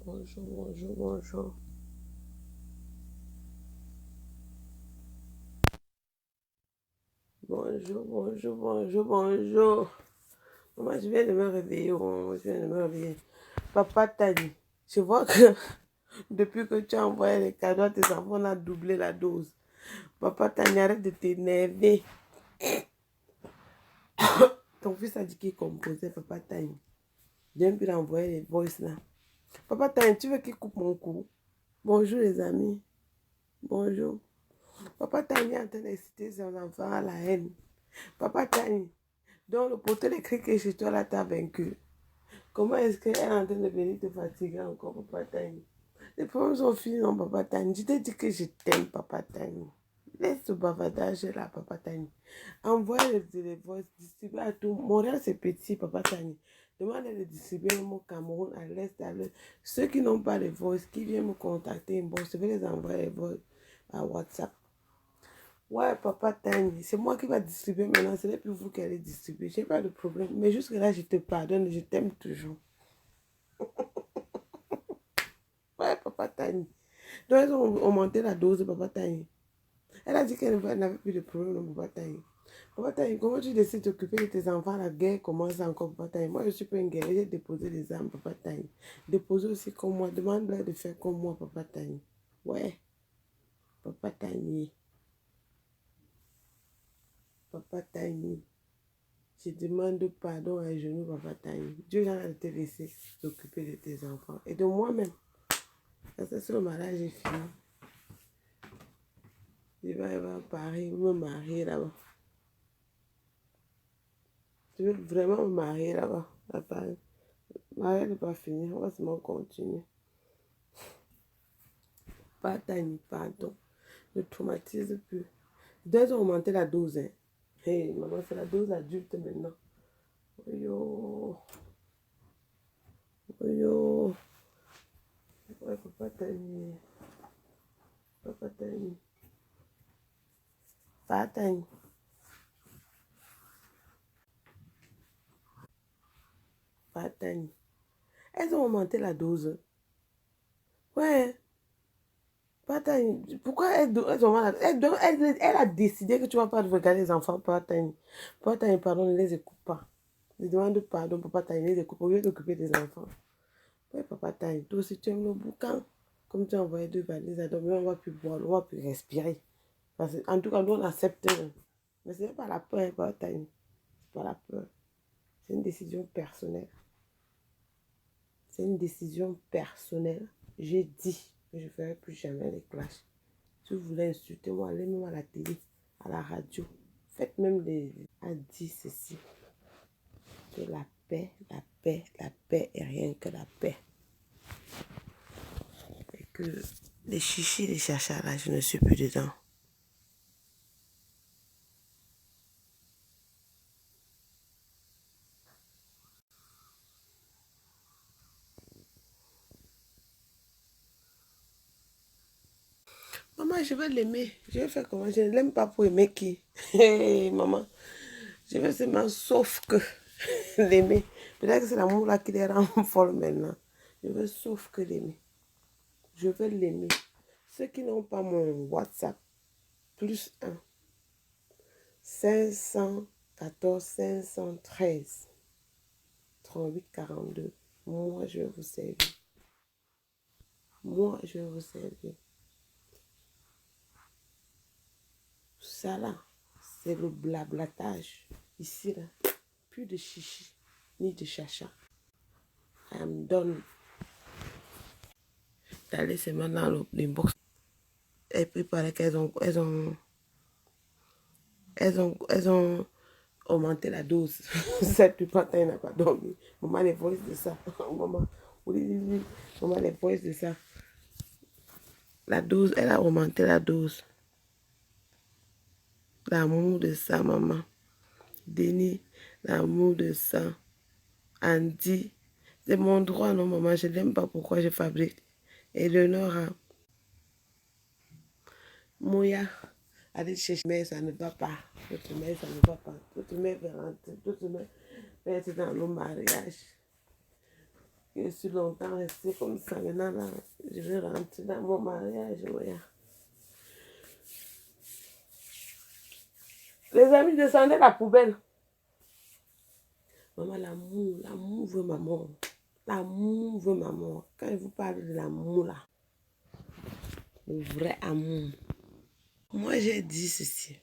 Bonjour, bonjour, bonjour. Bonjour, bonjour, bonjour, bonjour. Moi, je viens de me réveiller. Oh, je viens de me réveiller. Papa Tani, je vois que depuis que tu as envoyé les cadeaux à tes enfants, on a doublé la dose. Papa Tani, arrête de t'énerver. Ton fils a dit qu'il composait, Papa Tani. Viens plus envoyer les voices là. Papa Tani, tu veux qu'il coupe mon cou? Bonjour les amis. Bonjour. Papa Tani est en train d'exciter ses enfants à la haine. Papa Tani, donc le poteau électrique que chez toi là t'a vaincu. Comment est-ce qu'elle est en train de venir te fatiguer encore, Papa Tani? Les problèmes sont finis, non, Papa Tani. Je t'ai dit que je t'aime, Papa Tani. Laisse ce bavardage là, Papa Tani. Envoie les voices, distribue à tout. Montréal, c'est petit, Papa Tani. Demande de distribuer au Cameroun, à l'est, à l'ouest. Ceux qui n'ont pas les voices, qui viennent me contacter, bon, je vais les envoyer les voices à WhatsApp. Ouais, Papa Tani, c'est moi qui va distribuer maintenant, ce n'est plus vous qui allez distribuer. J'ai pas de problème. Mais jusque-là, je te pardonne, je t'aime toujours. Ouais, Papa Tani. Donc, elles ont augmenté la dose de Papa Tani. Elle a dit qu'elle n'avait plus de problème de Papa Tani. Papa Tani, comment tu décides de t'occuper de tes enfants? La guerre commence encore, Papa Tani. Moi, je suis pas une guerre. J'ai déposé des armes, Papa Tani. Déposé aussi comme moi. Demande-leur de faire comme moi, Papa Tani. Ouais, Papa Tani. Papa Tani. Je demande pardon à genoux, Papa Tani. Dieu a te laisser t'occuper de tes enfants et de moi-même. Parce que si le mariage est fini, je vais aller à Paris, me marier là-bas. Je veux vraiment me marier là-bas, à Paris. Le mariage n'est pas fini, on va seulement continuer. Papa Tani, pardon. Ne traumatise plus. Ils doivent augmenter la dose. Hein. Hey, maman, c'est la dose adulte maintenant. Yo, yo. Ouais, Papa Tani. Papa Tani. Papa Tani. Papa Tani. Elles ont augmenté la dose. Ouais. Patani, pourquoi elles ont mal elle a décidé que tu ne vas pas regarder les enfants, Patani. Patani, pardon, ne les écoute pas. Je demande pardon, Papa Tani, ne les écoute pas. Au lieu d'occuper des enfants. Ouais, Papa Tani, toi aussi tu aimes le boucan. Comme tu as envoyé 2 valises à dormir, on ne va plus boire, on ne va plus respirer. Parce que, en tout cas, nous, on accepte. Mais ce n'est pas la peur, Papa Tani. Ce n'est pas la peur. C'est une décision personnelle. C'est une décision personnelle. J'ai dit que je ne ferai plus jamais les clashs. Si vous voulez insulter moi, allez même à la télé, à la radio. Faites même des... A dit ceci. Que la paix, la paix, la paix et rien que la paix. Et que les chichis, les chachas là, je ne suis plus dedans. Maman, je vais l'aimer. Je vais faire comment? Je ne l'aime pas pour aimer qui? Hey, maman, je vais seulement sauf que l'aimer. Peut-être que c'est l'amour là qui les rend folle maintenant. Je veux sauf que l'aimer. Je veux l'aimer. Ceux qui n'ont pas mon WhatsApp, plus 1, 514 513 38 42. Moi, je vais vous servir. Moi, je vais vous servir. Ça là, c'est le blablatage. Ici là, plus de chichi, ni de chacha. I am done. D'aller seulement dans l'inbox. Et puis, il paraît qu'elles ont augmenté la dose. Cette matin, n'a pas dormi. Maman, les voices de ça. Maman, oui. Maman, les voices de ça. La dose, elle a augmenté la dose. L'amour de ça, maman. Denis, l'amour de ça. Andy, c'est mon droit, non, maman. Je n'aime pas pourquoi je fabrique. Eleonora, Moya, allez chercher, mais ça ne va pas. Toute mère, ça ne va pas. Toute mère veut rentrer. Toute mère veut être dans le mariage. Je suis longtemps restée comme ça. Maintenant, là, je vais rentrer dans mon mariage. Ouais. Les amis, descendez la poubelle. Maman, l'amour veut ma mort. L'amour veut ma mort. Quand je vous parle de l'amour, là, le vrai amour. Moi, j'ai dit ceci.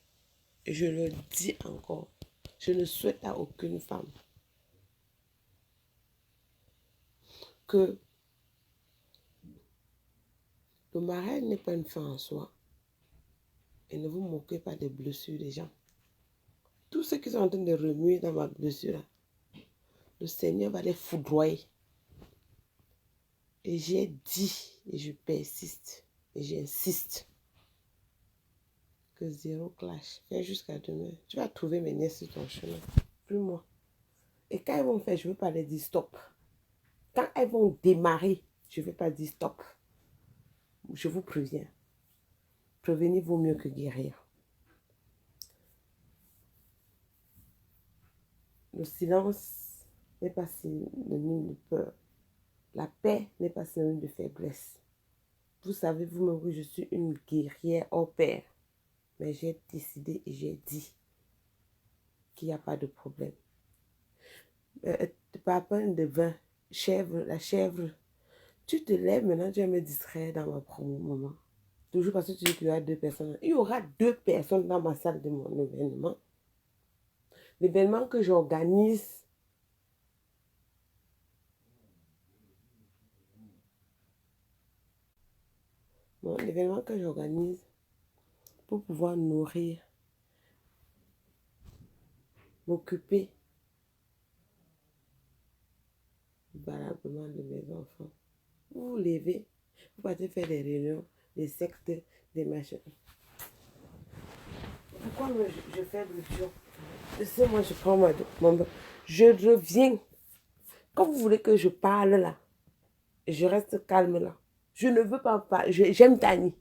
Et je le dis encore. Je ne souhaite à aucune femme que le mariage n'est pas une fin en soi. Et ne vous moquez pas des blessures des gens. Tous ceux qui sont en train de remuer dans ma blessure, là, le Seigneur va les foudroyer. Et j'ai dit, et je persiste, et j'insiste, que zéro clash. Fais jusqu'à demain. Tu vas trouver mes nièces sur ton chemin. Plus moi. Et quand elles vont faire, je ne veux pas les dire stop. Quand elles vont démarrer, je ne vais pas dire stop. Je vous préviens. Prévenir vaut mieux que guérir. Le silence n'est pas synonyme de peur. La paix n'est pas synonyme de faiblesse. Vous savez vous-même que je suis une guerrière hors pair. Mais j'ai décidé et j'ai dit qu'il n'y a pas de problème. Papa de vin, chèvre, la chèvre. Tu te lèves maintenant, tu vas me distraire dans ma promo, maman. Toujours parce que tu dis qu'il y aura 2 personnes. Il y aura 2 personnes dans ma salle de mon événement. L'événement que j'organise. Bon, l'événement que j'organise pour pouvoir nourrir, m'occuper valablement de mes enfants. Vous vous levez, vous partez faire des réunions, des sectes, des machins. Pourquoi je fais le jour? Laissez-moi, je prends mon bain. Je reviens. Quand vous voulez que je parle là, je reste calme là. Je ne veux pas parler. J'aime Tani.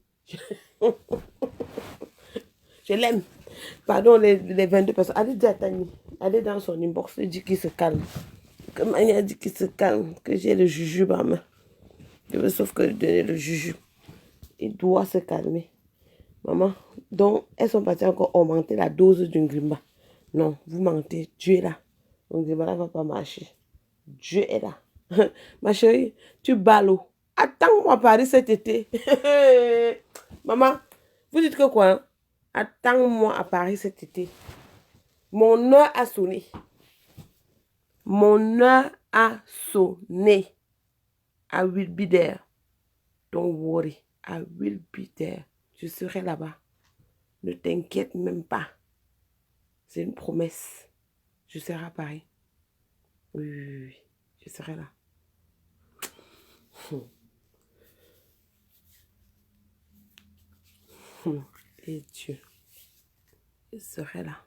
Je l'aime. Pardon, les 22 personnes. Allez dire à Tani. Allez dans son inbox. Dit qu'il se calme. Que Mania dit qu'il se calme. Que j'ai le jujube en main. Je veux sauf que donner le jujube. Il doit se calmer. Maman. Donc, elles sont parties encore augmenter la dose d'une grimba. Non, vous mentez. Dieu est là. Donc, grimba là ne va pas marcher. Dieu est là. Ma chérie, tu bats l'eau. Attends-moi à Paris cet été. Maman, vous dites que quoi? Hein? Attends-moi à Paris cet été. Mon heure a sonné. Mon heure a sonné. I will be there. Don't worry. I will be there. Je serai là-bas. Ne t'inquiète même pas. C'est une promesse. Je serai à Paris. Oui, oui, oui. Je serai là. Et Dieu, je serai là.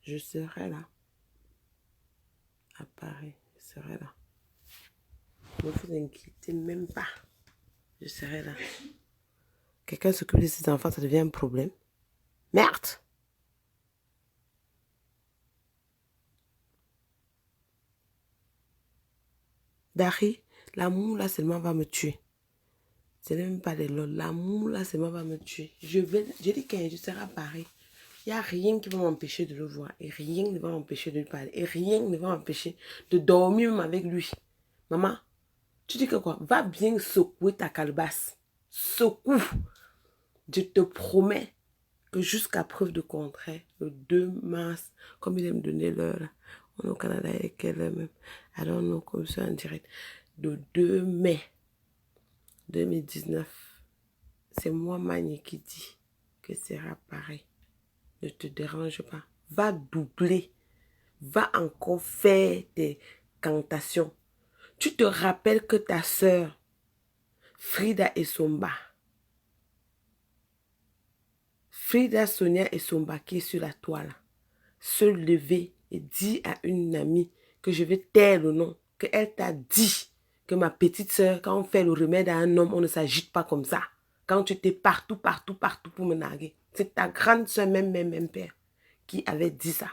Je serai là. À Paris, je serai là. Ne vous inquiétez même pas. Je serai là. Quelqu'un s'occupe de ses enfants, ça devient un problème. Merde! Dari, l'amour là seulement va me tuer. Ce n'est même pas des lol. L'amour là seulement va me tuer. Je dis que je serai à Paris. Il n'y a rien qui va m'empêcher de le voir. Et rien ne va m'empêcher de lui parler. Et rien ne va m'empêcher de dormir même avec lui. Maman, tu dis que quoi? Va bien secouer ta calebasse. Secoue. Je te promets que jusqu'à preuve de contraire, le 2 mars, comme il aime donner l'heure, on est au Canada et quelle heure même, alors non, comme ça en direct, le 2 mai 2019, c'est moi Magné qui dit que sera pareil. Ne te dérange pas. Va doubler. Va encore faire des cantations. Tu te rappelles que ta soeur, Frida Essomba, Frida Sonia Essomba qui est sur la toile, se lever et dit à une amie que je vais taire le nom, qu'elle t'a dit que ma petite soeur, quand on fait le remède à un homme, on ne s'agite pas comme ça. Quand tu étais partout pour me narguer. C'est ta grande soeur, même père, qui avait dit ça.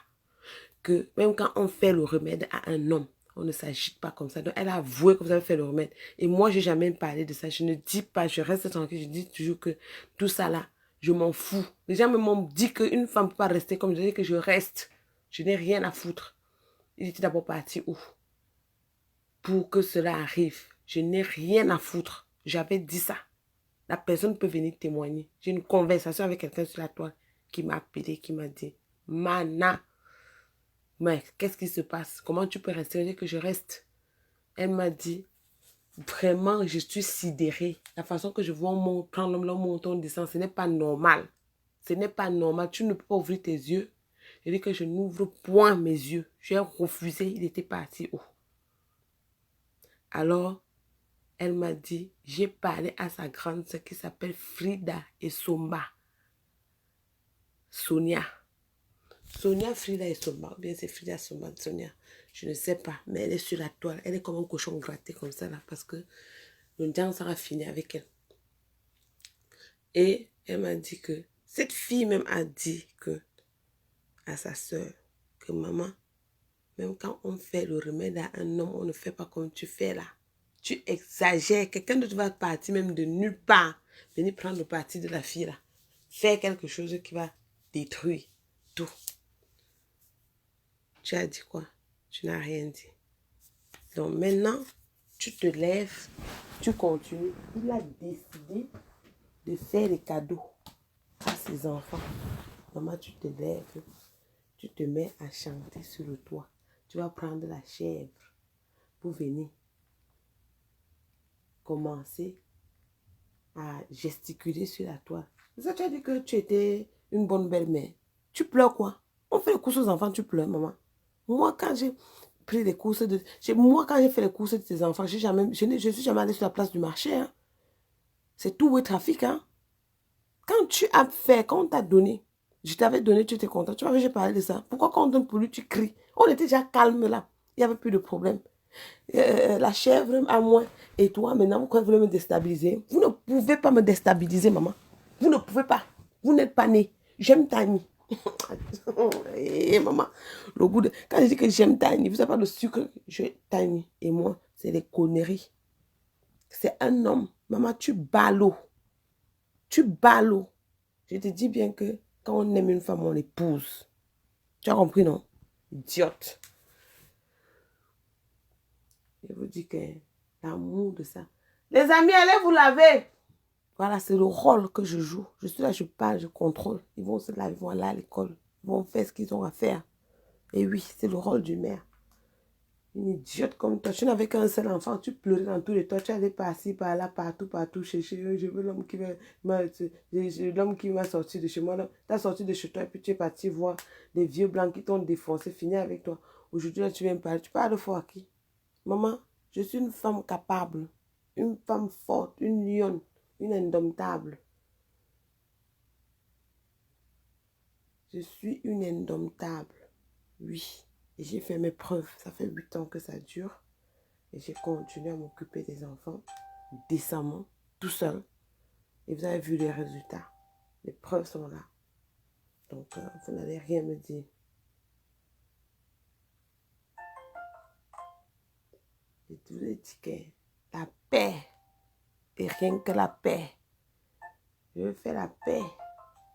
que même quand on fait le remède à un homme, on ne s'agite pas comme ça. Donc, elle a avoué que vous avez fait le remède. Et moi, je n'ai jamais parlé de ça. Je ne dis pas, je reste tranquille. Je dis toujours que tout ça là, je m'en fous. Les gens m'ont dit qu'une femme ne peut pas rester comme je dis que je reste. Je n'ai rien à foutre. Il était d'abord parti où? Pour que cela arrive. Je n'ai rien à foutre. J'avais dit ça. La personne peut venir témoigner. J'ai une conversation avec quelqu'un sur la toile qui m'a appelé, qui m'a dit, Mana, mais qu'est-ce qui se passe? Comment tu peux rester? Je dis que je reste. Elle m'a dit, vraiment, je suis sidérée. La façon que je vois quand l'homme monte, on descend, ce n'est pas normal. Ce n'est pas normal. Tu ne peux pas ouvrir tes yeux. Je dis que je n'ouvre point mes yeux. J'ai refusé. Il était parti où? Alors, elle m'a dit, j'ai parlé à sa grande sœur qui s'appelle Frida et Somba. Sonia. Sonia, Frida et Somba. Ou bien c'est Frida, Somba, Sonia. Je ne sais pas. Mais elle est sur la toile. Elle est comme un cochon gratté comme ça là. Parce que le diable sera fini avec elle. Et elle m'a dit que cette fille même a dit que à sa soeur que maman, même quand on fait le remède à un homme, on ne fait pas comme tu fais là. Tu exagères. Quelqu'un d'autre va partir même de nulle part. Venir prendre le parti de la fille là. Faire quelque chose qui va détruire tout. Tu as dit quoi? Tu n'as rien dit. Donc maintenant, tu te lèves, tu continues. Il a décidé de faire des cadeaux à ses enfants. Maman, tu te lèves, tu te mets à chanter sur le toit. Tu vas prendre la chèvre pour venir commencer à gesticuler sur la toile. Ça, tu as dit que tu étais une bonne belle-mère. Tu pleures quoi? On fait les courses aux enfants, tu pleures, maman. Moi, quand j'ai pris les courses de... Moi, quand j'ai fait les courses de tes enfants, je ne suis jamais allée sur la place du marché. Hein. C'est tout le trafic. Hein. Quand tu as fait, quand on t'a donné, je t'avais donné, tu étais content. Tu m'avais déjà parlé de ça. Pourquoi quand on donne pour lui, tu cries? On était déjà calme là. Il n'y avait plus de problème. La chèvre à moi et toi, maintenant, pourquoi vous voulez me déstabiliser? Vous ne pouvez pas me déstabiliser, maman. Vous ne pouvez pas. Vous n'êtes pas né. J'aime Tani. Maman, le goût de... Quand je dis que j'aime Tani, vous savez pas le sucre, je Tani. Et moi, c'est les conneries. C'est un homme. Maman, tu bats l'eau. Tu bats l'eau. Je te dis bien que quand on aime une femme, on l'épouse. Tu as compris, non? Idiote. Je vous dis que l'amour de ça. Les amis, allez vous laver. Voilà, c'est le rôle que je joue. Je suis là, je parle, je contrôle. Ils vont se laver, ils vont aller à l'école. Ils vont faire ce qu'ils ont à faire. Et oui, c'est le rôle du mère. Une idiote comme toi. Tu n'avais qu'un seul enfant. Tu pleurais dans tous les toits. Tu allais par-ci, par-là, partout, partout. Chercher. Je veux l'homme qui m'a sorti de chez moi. Tu as sorti de chez toi et puis tu es parti voir des vieux blancs qui t'ont défoncé, fini avec toi. Aujourd'hui, là, tu viens me parler. Tu parles de foi à qui? Maman, je suis une femme capable. Une femme forte. Une lionne. Une indomptable. Je suis une indomptable. Oui. Et j'ai fait mes preuves. Ça fait 8 ans que ça dure. Et j'ai continué à m'occuper des enfants décemment, tout seul. Et vous avez vu les résultats. Les preuves sont là. Donc, vous n'allez rien me dire. Je vous ai dit que la paix, et rien que la paix. Je veux faire la paix.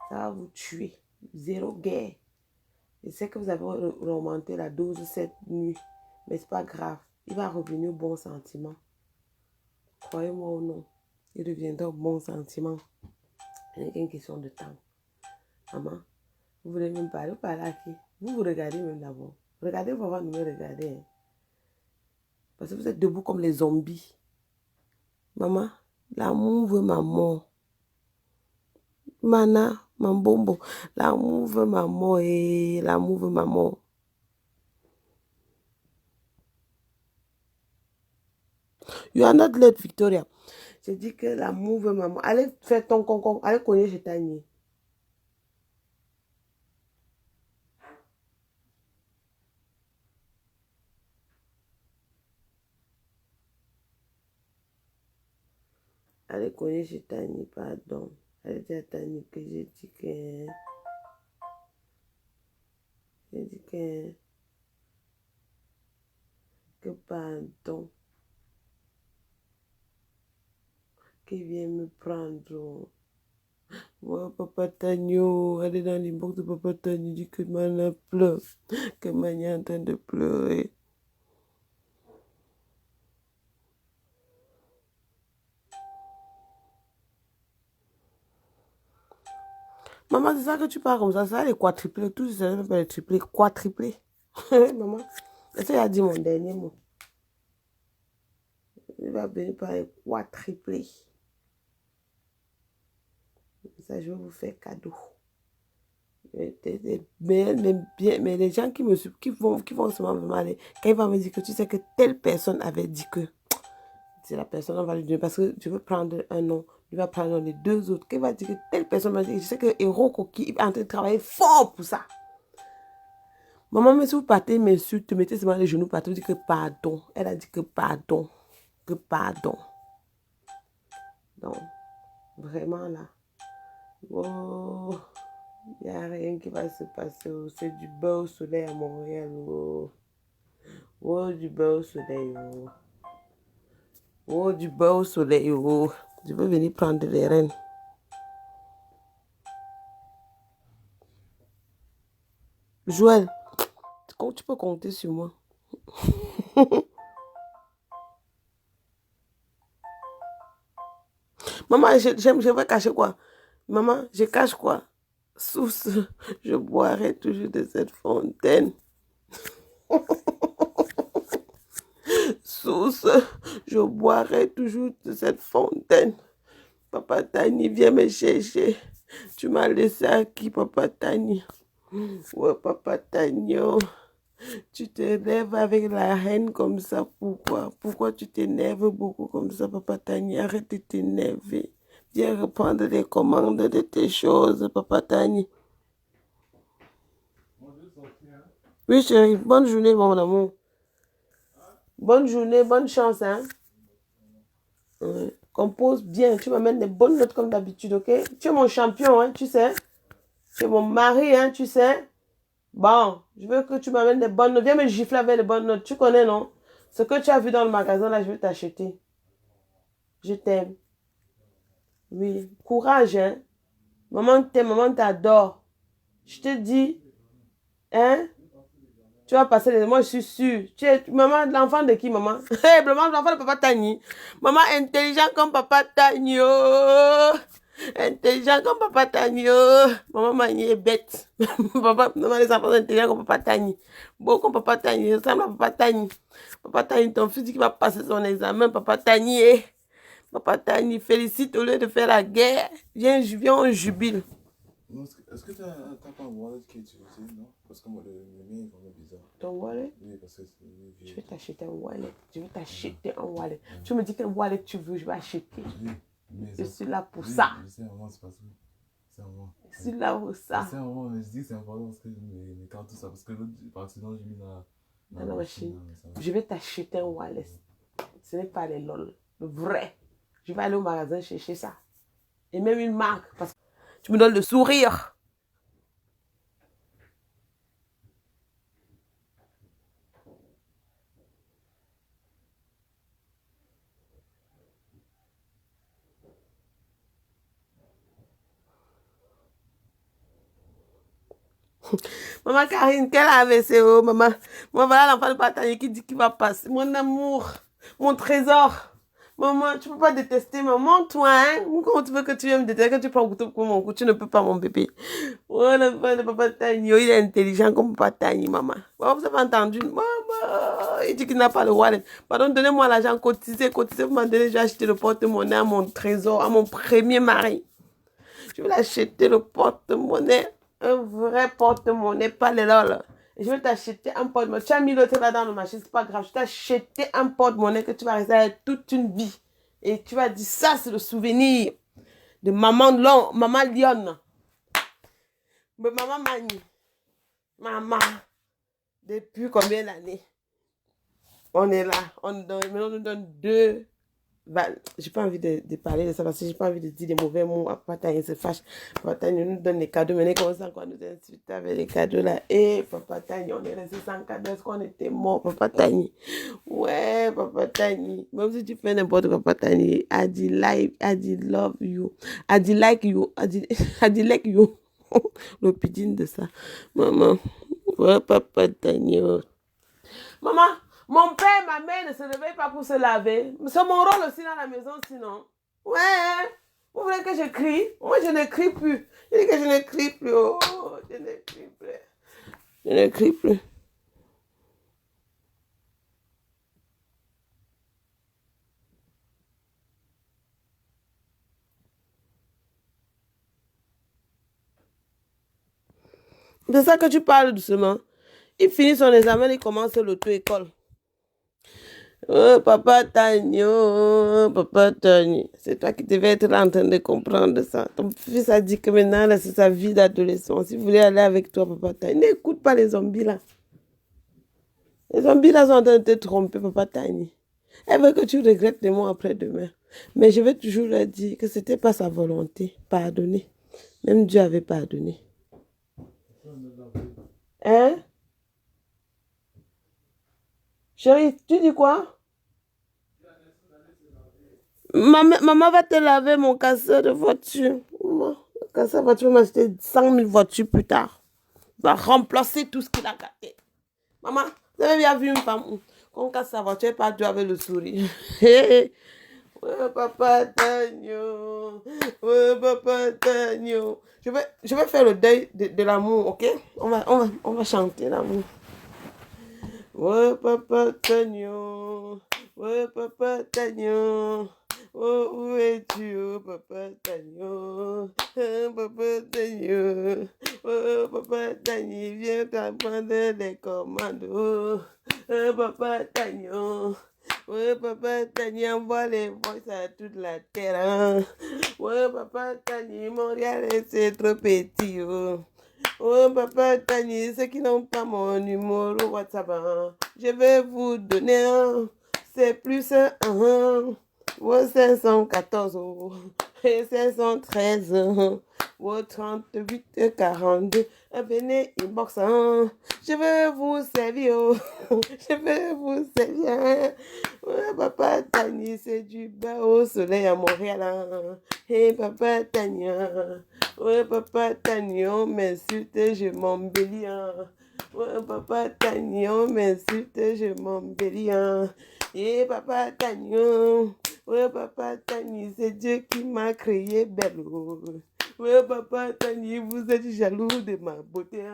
Ça va vous tuer. Zéro guerre. Je sais que vous avez remonté la dose cette nuit. Mais c'est pas grave. Il va revenir au bon sentiment. Croyez-moi ou non. Il reviendra au bon sentiment. Ce n'est qu'une question de temps. Maman, vous voulez même parler? Vous parlez à qui? Vous vous regardez même d'abord. Regardez vos avant de me regarder. Hein. Parce que vous êtes debout comme les zombies. Maman, l'amour veut ma mort. Mana, mambombo. L'amour veut ma mort et l'amour veut ma mort. You are not late, Victoria. J'ai dit que l'amour veut ma mort. Allez faire ton concon. Allez cogner chez Tani. Allez cogner chez Tani, pardon. Allez dire à Tani que j'ai dit que... J'ai dit que... pardon. Qui vient me prendre. Oh, Papa Tagno, elle est dans l'inbox de Papa Tagno, dit que Mana pleure, que Mania est en train de pleurer. Maman, c'est ça que tu parles comme ça les quadruplés, tout ça, ça les triplés, quadruplés. Maman, c'est ça, il a dit mon dernier mot. Il va venir par les quadruplés. Ça, je vais vous faire cadeau. Mais les gens qui vont se m'aller, quand ils vont me dire que tu sais que telle personne avait dit que, c'est la personne, on va lui donner, parce que je veux prendre un nom, il va prendre les deux autres, qu'il va dire que telle personne m'a dit, je sais que Héros Coquille est en train de travailler fort pour ça. Maman, mais si vous partez, m'insulte, mettez seulement les genoux par terre, vous dites que pardon. Elle a dit que pardon. Que pardon. Donc, vraiment là. Oh, il n'y a rien qui va se passer. Oh. C'est du beau soleil à Montréal. Oh, oh du beau soleil. Oh. Oh, du beau soleil. Oh. Je veux venir prendre les rênes. Joël, tu peux compter sur moi. Maman, je vais cacher quoi? Maman, je cache quoi? Source, je boirai toujours de cette fontaine. Source, je boirai toujours de cette fontaine. Papa Tani, viens me chercher. Tu m'as laissé à qui, Papa Tani? Ouais, Papa Tani, oh. Tu t'énerves avec la haine comme ça. Pourquoi? Pourquoi tu t'énerves beaucoup comme ça, Papa Tani? Arrête de t'énerver. Viens reprendre les commandes de tes choses, Papa Tani. Oui, chérie. Bonne journée, mon amour. Bonne journée, bonne chance, hein. Ouais. Compose bien. Tu m'amènes des bonnes notes comme d'habitude, ok? Tu es mon champion, hein, tu sais. Tu es mon mari, hein, tu sais. Bon, je veux que tu m'amènes des bonnes notes. Viens me gifler avec les bonnes notes. Tu connais, non? Ce que tu as vu dans le magasin, là, je vais t'acheter. Je t'aime. Oui. Courage, hein. Maman t'aime, maman t'adore. Je te dis, hein? Tu vas passer les... Moi, je suis sûre. Tu es maman, l'enfant de qui, maman? Hey, l'enfant de Papa Tani. Maman intelligent comme Papa Tani. Oh. Intelligent comme Papa Tani. Oh. Maman Mani est bête. Maman, les enfants sont intelligents comme Papa Tani. Beau comme Papa Tani. Ressemble à Papa Tani. Papa Tani, ton fils dit qu'il va passer son examen. Papa Tani, Papa Tani, félicite au lieu de faire la guerre. Viens, on jubile. Est-ce que tu n'as pas un wallet qui est utilisé, non? Parce que moi, le mien est vraiment bizarre. Ton wallet? Oui, parce que je vais t'acheter un wallet. Je vais t'acheter un wallet. Tu me dis quel wallet tu veux, je vais acheter. Oui, je suis là pour ça. Je sais, maman, c'est parce que c'est un moment. Je suis là pour ça. C'est un moment, mais je dis que c'est important parce que mes cartes, tout ça. Parce que l'autre, par accident, j'ai mis dans la machine. Je vais t'acheter un wallet. Ce n'est pas les lol. Le vrai. Je vais aller au magasin chercher ça. Et même une marque. Parce que tu me donnes le sourire. Maman Karine, quelle AVC, oh maman. Moi, voilà l'enfant de bataille qui dit qu'il va passer. Mon amour, mon trésor. Maman, tu ne peux pas détester maman, toi, hein? Comment tu veux que tu viennes me détester, que tu prends un couteau pour mon cou? Tu ne peux pas, mon bébé. Oh, l'enfant de Papa Tani, il est intelligent comme Papa Tani, maman. Oh, vous avez entendu? Maman, il dit qu'il n'a pas le wallet. Pardon, donnez-moi l'argent, cotisez, vous m'en donnez, je vais acheter le porte-monnaie à mon trésor, à mon premier mari. Je vais l'acheter le porte-monnaie. Un vrai porte-monnaie, pas les lol. Je vais t'acheter un porte-monnaie. Tu as mis l'autre là dans la machine, c'est pas grave. Je t'ai acheté un porte-monnaie que tu vas rester avec toute une vie. Et tu vas dire, ça c'est le souvenir de maman Lionne. Mais maman Mani. Maman. Depuis combien d'années? On est là. On nous donne 2 j'ai pas envie de parler de ça parce que j'ai pas envie de dire des mauvais mots. Papa Tani se fâche. Papa Tani nous donne les cadeaux. Maintenant, il commence encore à nous insulter avec les cadeaux là. Et Papa Tani, on est resté sans cadeaux. Est-ce qu'on était mort, Papa Tani? Ouais, Papa Tani. Même si tu fais n'importe quoi, Papa Tani. I dit love you. I dit like you. I dit like you. Le pidgin de ça. Maman. Ouais, Papa Tani. Maman. Mon père et ma mère ne se réveillent pas pour se laver. C'est mon rôle aussi dans la maison, sinon. Ouais. Vous voulez que je crie? Moi, je ne crie plus. Je dis que je ne crie plus. Oh, je ne crie plus. Je ne crie plus. C'est ça que tu parles doucement. Il finit son examen, il commence l'auto-école. Oh, Papa Tani, Papa Tani. C'est toi qui devais être en train de comprendre ça. Ton fils a dit que maintenant, là, c'est sa vie d'adolescent. Si vous voulez aller avec toi, Papa Tani, n'écoute pas les zombies là. Les zombies là sont en train de te tromper, Papa Tani. Elle veut que tu regrettes les mots après-demain. Mais je vais toujours leur dire que c'était pas sa volonté. Pardonner. Même Dieu avait pardonné. Hein? Chérie, tu dis quoi? Maman va te laver mon casseur de voiture. Maman, le casseur de voiture va m'acheter 100 000 voitures plus tard. Va remplacer tout ce qu'il a gâté. Maman, vous avez bien vu une femme quand on casse sa voiture, elle part avec le sourire. Ouais, Papa Tagno. Ouais, Papa Tagno. Je vais faire le deuil de l'amour, ok? On va chanter l'amour. Ouais, Papa Tagno. Ouais, Papa Tagno. Oh, où es-tu, oh, Papa Tagno? Papa Tagno. Oh, Papa Tagno, viens t'apprendre les commandos. Papa Tagno. Ouais, Papa Tagno, envoie les voix à toute la terre. Ouais, Papa Tagno, Montréal, c'est trop petit. Oh, Papa Tagno, ceux qui n'ont pas mon numéro WhatsApp, je vais vous donner un. C'est plus un. 514 et 513 38 42 venez inbox je vais vous servir je vais vous servir. Ouais, Papa Tani, c'est du bas au soleil à Montréal. Hey, Papa Tani, ouais, Papa Tani, on m'insulte, je m'embellis. Ouais, Papa Tani, on m'insulte, je m'embellis. Et Papa Tani, ouais, Papa Tani, c'est Dieu qui m'a créé belle. Ouais, Papa Tani, vous êtes jaloux de ma beauté.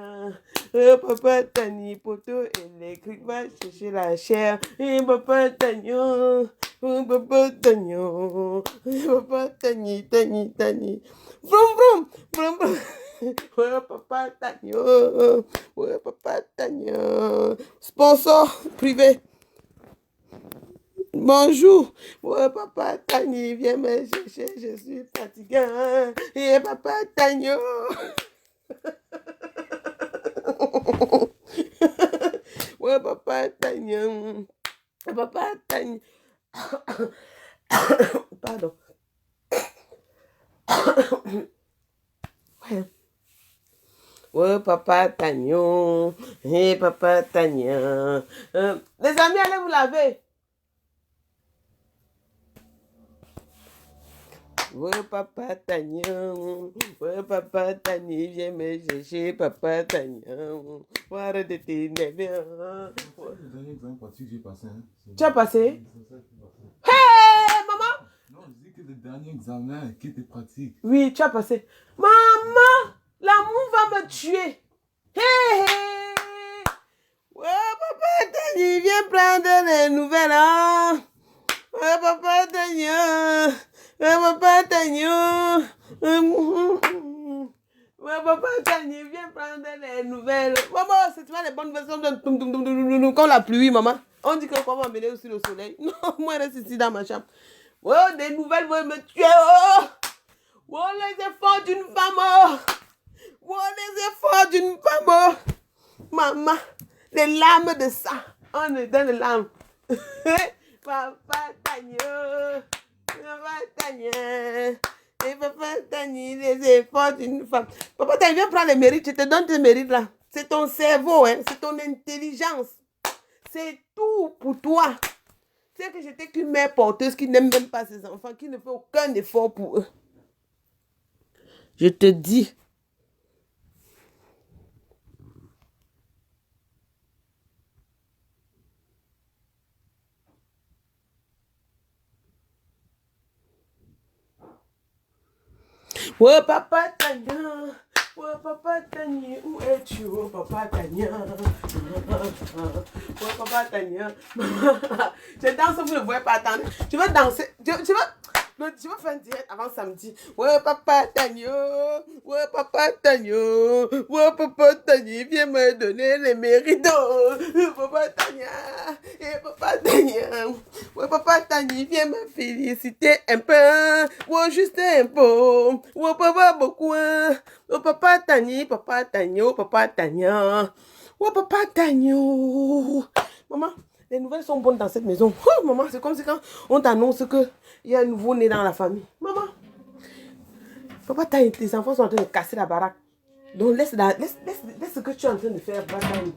Ouais, Papa Tani, poteau électrique, va chercher la chair. Et Papa Tani, Papa Tani, Papa Tani, Tani, Tani. Vroom, vroom, vroom. Ouais, Papa Tani, ouais, Papa Tani. Sponsor privé. Bonjour, ouais, Papa Tani, viens me chercher, je suis fatigué. Et Papa Tani. Ouais, Papa Tani. Papa Tani. Pardon. Ouais. Ouais, Papa Tagnon. Hey, Papa Tagnon. Les amis, allez vous laver. Ouais, Papa Tagnon. Ouais, Papa Tagnon. Viens me chercher, Papa Tagnon. Arrête de t'énerver. C'est le dernier examen pratique que j'ai passé. Tu as passé? Hey, maman! Non, je dis que le dernier examen qui était pratique. Oui, tu as passé. Maman! L'amour va me tuer. Hey, hey. Ouais, Papa Tagnon, viens prendre les nouvelles. Hein? Ouais, Papa Tagnon. Ouais, Papa Tagnon. Ouais, Papa Tagnon, viens prendre les nouvelles. Maman, c'est toi les bonnes versions de comme la pluie, maman. On dit qu'on va m'amener aussi le soleil. Non, moi, je reste ici dans ma chambre. Ouais, des nouvelles vont me tuer. Oh, oh les efforts d'une femme. Oh. Oh, les efforts d'une femme. Maman, les larmes de ça. On est dans les larmes. Papa Tagno. Papa Tagno. Et Papa Tagno, les efforts d'une femme. Papa Tagno, viens prendre les mérites. Je te donne tes mérites là. C'est ton cerveau, hein. C'est ton intelligence. C'est tout pour toi. C'est que j'étais qu'une mère porteuse qui n'aime même pas ses enfants, qui ne fait aucun effort pour eux. Je te dis. Oh papa Tania, oh papa Tania, où es-tu? Oh papa Tania, oh papa Tania. Je danse, vous ne voyez pas attendre. Je vais danser, je vais faire un direct avant samedi. Ouais papa Tania, ouais papa Tania, ouais papa Tania, viens me donner les mérites. Papa Tania, et papa Tania, ouais papa Tania, viens me féliciter un peu, ouais juste un peu, ouais pas beaucoup. Oh papa Tania, papa Tania, oh papa Tania, oh papa Tania. Maman, les nouvelles sont bonnes dans cette maison. Oh, maman, c'est comme si quand on t'annonce qu'il y a un nouveau-né dans la famille. Maman, papa Tania, tes enfants sont en train de casser la baraque. Donc laisse ce que tu es en train de faire.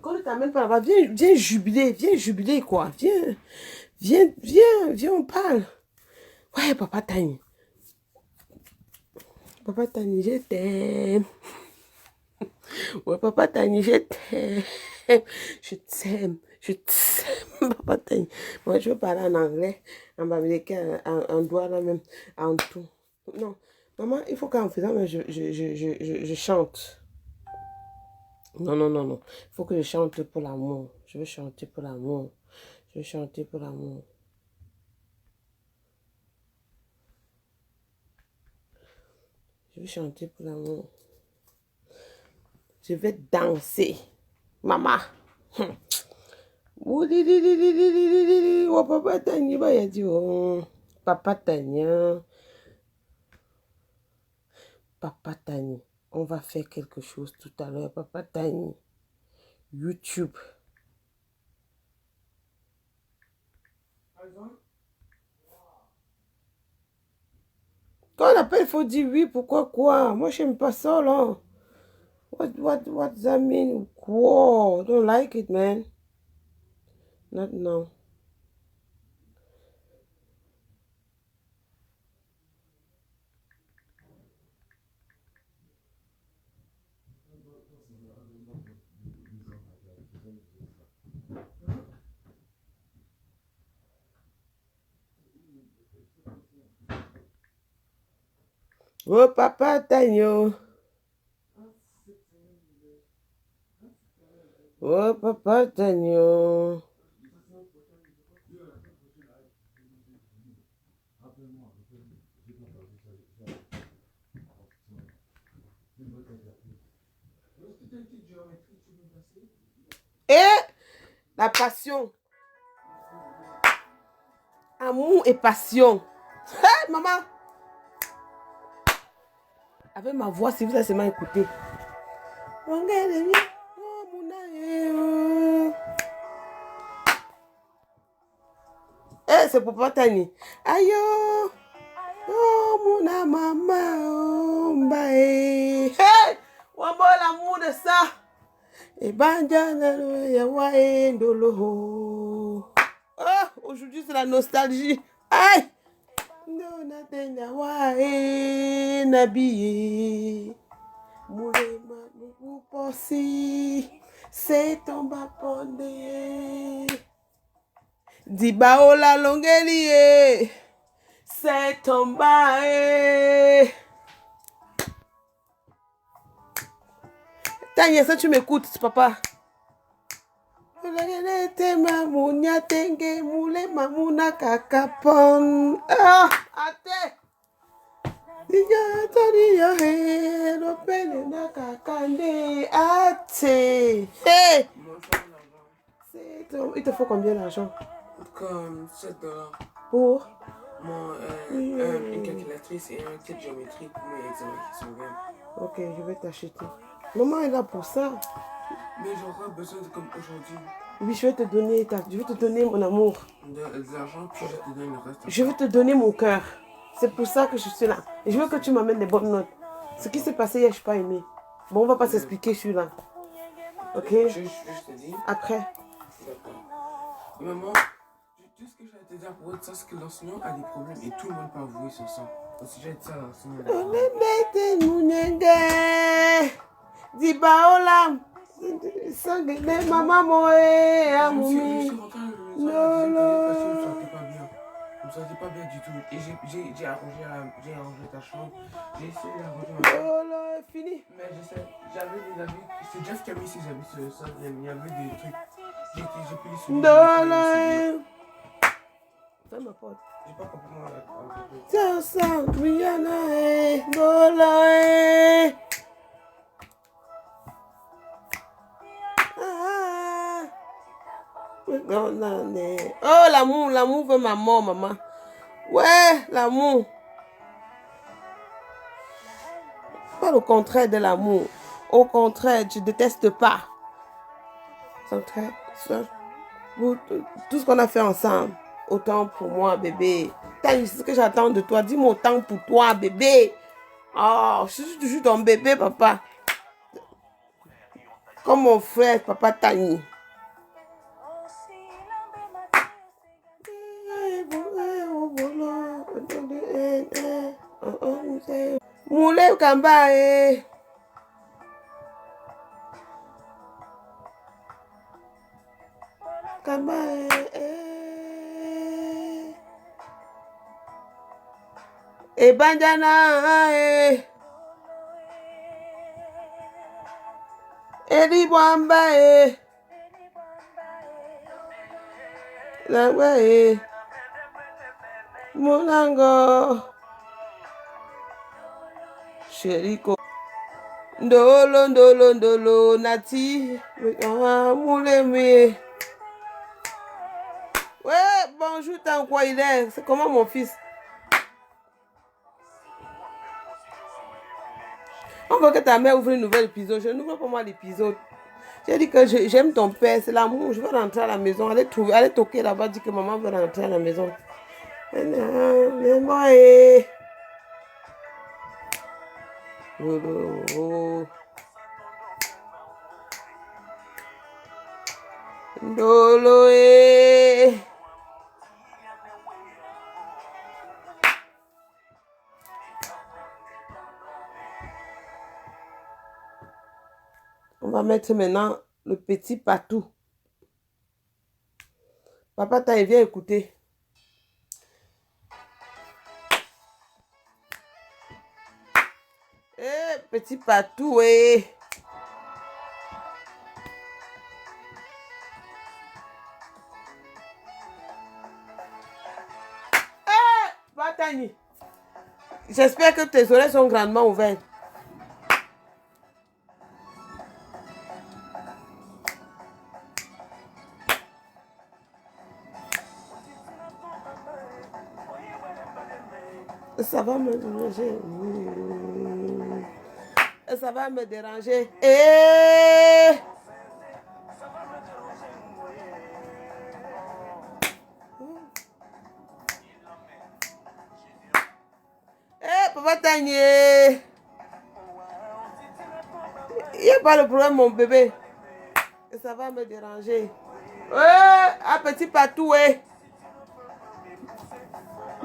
Quand tu t'amènes par là-bas, viens jubiler quoi. Viens, on parle. Ouais, papa Tania. Papa Tania, je t'aime. Ouais, papa Tania, je t'aime. Je t'aime, papa Tania. Moi, je veux parler en anglais, en américain, en douala même, en tout. Non, maman, il faut qu'en faisant, je chante. Non. Il faut que je chante pour l'amour. Je veux chanter pour l'amour. Je veux chanter pour l'amour. Je veux chanter pour l'amour. Je vais danser. Maman. Oh, papa Tania, il a dit, oh, papa Tania. Papa Tania. On va faire quelque chose tout à l'heure. Papa Tania. YouTube. Quand on appelle, il faut dire oui, pourquoi quoi? Moi, je n'aime pas ça, là. What does that mean? Whoa, don't like it, man. Not now. Oh, papa Tagno. Oh, papa Tagno. Et la passion. Amour et passion. Hey, maman. Avec ma voix, si vous avez seulement écouté. Eh, c'est pour papa Tani. Aïe, oh, mon maman, hey, on voit l'amour de ça. Et aujourd'hui c'est la nostalgie. Aïe, c'est ton bapondé. Dibaola longelie, c'est ton bae. Tania, ça tu m'écoutes, papa. Ah, ate. Hey. Il te faut combien d'argent? Comme $7. Pour? Une calculatrice et un kit géométrique pour mes examens qui sont bien. Ok, je vais t'acheter. Maman est là pour ça. Mais j'aurais besoin de comme aujourd'hui. Oui, je vais te donner, je vais te donner mon amour. De l'argent, puis je te donne le reste. Je vais te donner mon cœur. C'est pour ça que je suis là. Et je veux que tu m'amènes des bonnes notes. Ce qui s'est passé hier, je n'ai pas aimé. Bon, on va pas s'expliquer, je suis là. Ok? Je te dis. Après. D'accord. Maman, tout ce que j'ai à te dire pour ça, c'est que l'enseignant a des problèmes et tout le monde peut avouer sur ça. Parce que j'ai dit ça à l'enseignant. Maman, moi, Je suis rentré le soir, je disais que je me sentais pas bien. Je me sentais pas bien du tout. Et j'ai arrangé ta chambre. J'ai essayé d'arranger ma chambre. Oh là, fini. Mais j'avais des habits. C'est Jeff qui a mis ses habits sur le sol. Il y avait des trucs. J'ai pris les souliers. Ferme ma porte. J'ai pas complètement compris. Tiens ça, Brianna, Gola, oh, l'amour veut ma mort, maman. Ouais, l'amour. Pas le contraire de l'amour. Au contraire, je déteste pas. Tout ce qu'on a fait ensemble. Autant pour moi, bébé. C'est ce que j'attends de toi. Dis-moi autant pour toi, bébé. Oh, je suis toujours ton bébé, papa. Comme mon frère, papa Tani. Moulé Kamba, Kamba, Banjana, Eri Bwamba, Lagwa, Mulango, Sheriko, Ndolo, Nati, Moulé, ouais, bonjour, t'as quoi il est? C'est comment mon fils? On veut que ta mère ouvre une nouvelle épisode. Je n'ouvre pas moi l'épisode. J'ai dit que j'aime ton père, c'est l'amour. Je veux rentrer à la maison. Aller toquer là-bas, dire que maman veut rentrer à la maison. Mais moi, Ndolo, On va mettre maintenant le petit patou. Papa, t'as viens écouter. Eh, petit patou, Batani. J'espère que tes oreilles sont grandement ouvertes. Ça va me déranger. Ça va me déranger. Papa Tanier. Il n'y a pas de problème, mon bébé. Ça va me déranger. Un petit patou,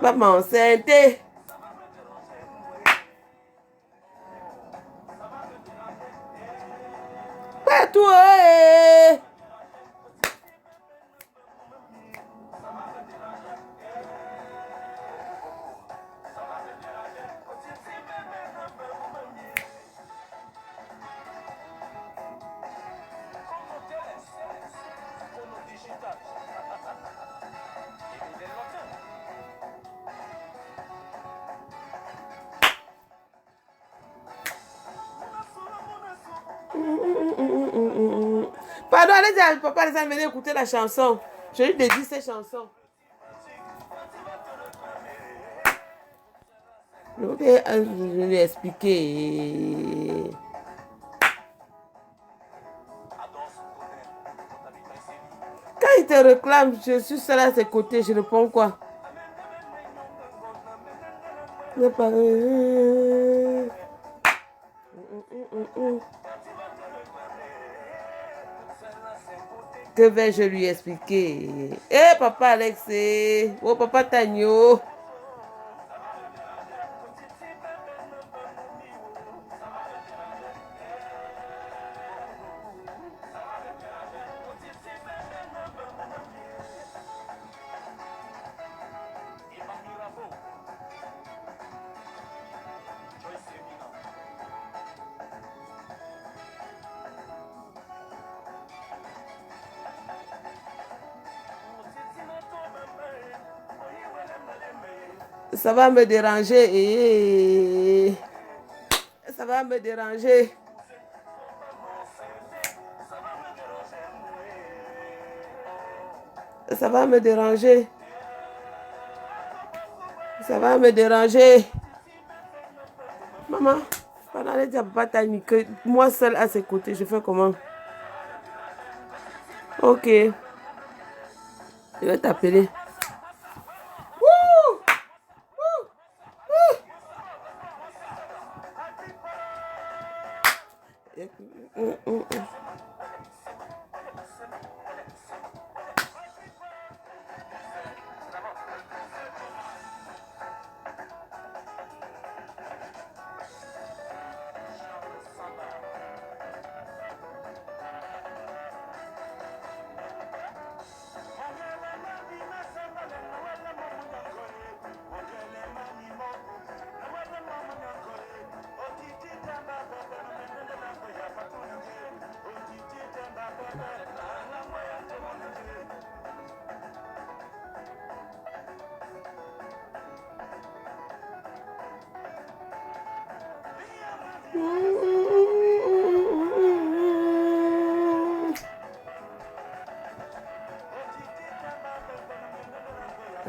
Maman enceinte. Patou, Pardon, allez dire à papa, les venir écouter la chanson. Je lui dédie ces chansons. Je vais lui expliquer. il te réclame, je suis seule à ses côtés, je réponds quoi? Ne pas... Que vais-je lui expliquer? Eh, papa Alexé! Oh, papa Tagno! Ça va me déranger. Ça va me déranger. Ça va me déranger. Ça va me déranger. Maman, pendant les papa Tani, que moi seule à ses côtés, je fais comment? Ok. Je vais t'appeler.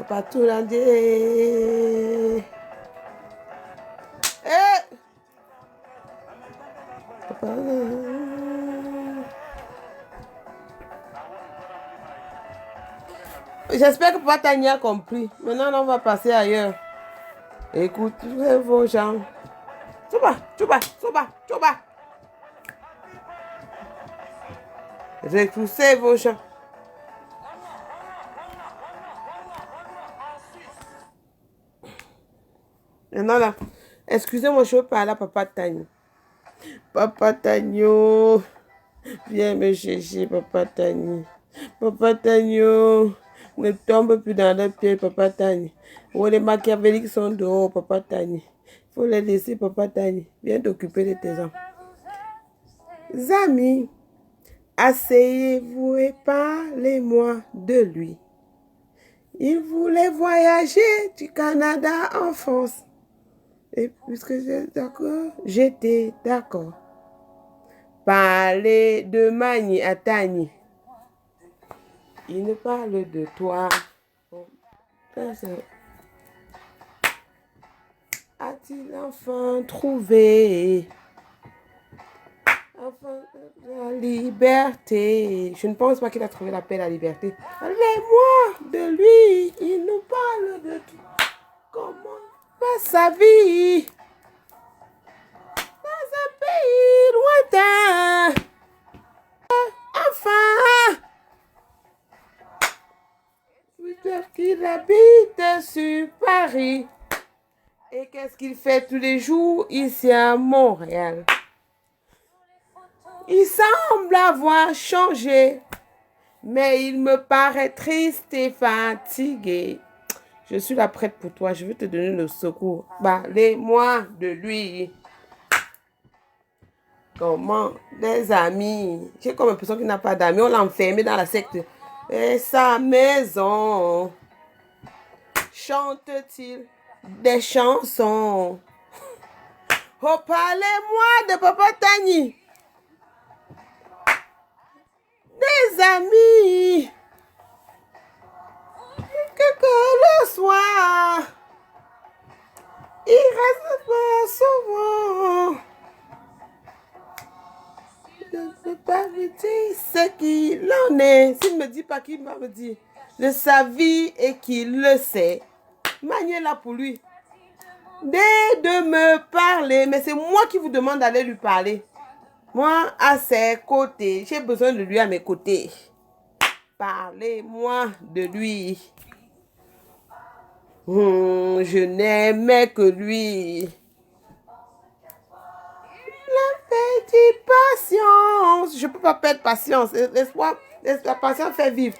Papa Tourandé. Eh! Papa. J'espère que Papa Tani a compris. Maintenant, on va passer ailleurs. Écoute vos gens. Tchouba, tchouba, tchouba, tchouba. Retroussez vos gens. Maintenant là, excusez-moi, je veux parler à Papa Tani. Papa Tagno, viens me chercher, Papa Tani. Papa Tagno, ne tombe plus dans les pieds, Papa Tani. Oh, les machiavéliques sont dehors, Papa Tani. Il faut les laisser, Papa Tani. Viens t'occuper de tes enfants. Amis, asseyez-vous et parlez-moi de lui. Il voulait voyager du Canada en France. Et puisque j'étais d'accord, j'étais d'accord. Parler de Mani à Tani. Il ne parle de toi. A-t-il enfin trouvé enfin la liberté? Je ne pense pas qu'il a trouvé la paix, la liberté. Parlez-moi de lui. Il nous parle de tout. Comment va sa vie dans un pays lointain? Enfin, peut-être qu'il habite sur Paris. Et qu'est-ce qu'il fait tous les jours ici à Montréal? Il semble avoir changé, mais il me paraît triste et fatigué. Je suis là prête pour toi, je vais te donner le secours. Parlez-moi de lui. Comment? Des amis. J'ai comme l'impression qu'il n'a pas d'amis. On l'a enfermé dans la secte. Et sa maison. Chante-t-il des chansons? Oh, parlez-moi de Papa Tani. Des amis. Que le soir, il reste pas souvent. Je ne peux pas me dire ce qu'il en est. S'il me me dit pas qu'il va me dire de sa vie et qu'il le sait. Mani est là pour lui. Dès de me parler, mais c'est moi qui vous demande d'aller lui parler. Moi, à ses côtés, j'ai besoin de lui à mes côtés. Parlez-moi de lui. Je n'aimais que lui. La petite patience. Je ne peux pas perdre patience. L'espoir, la patience fait vivre.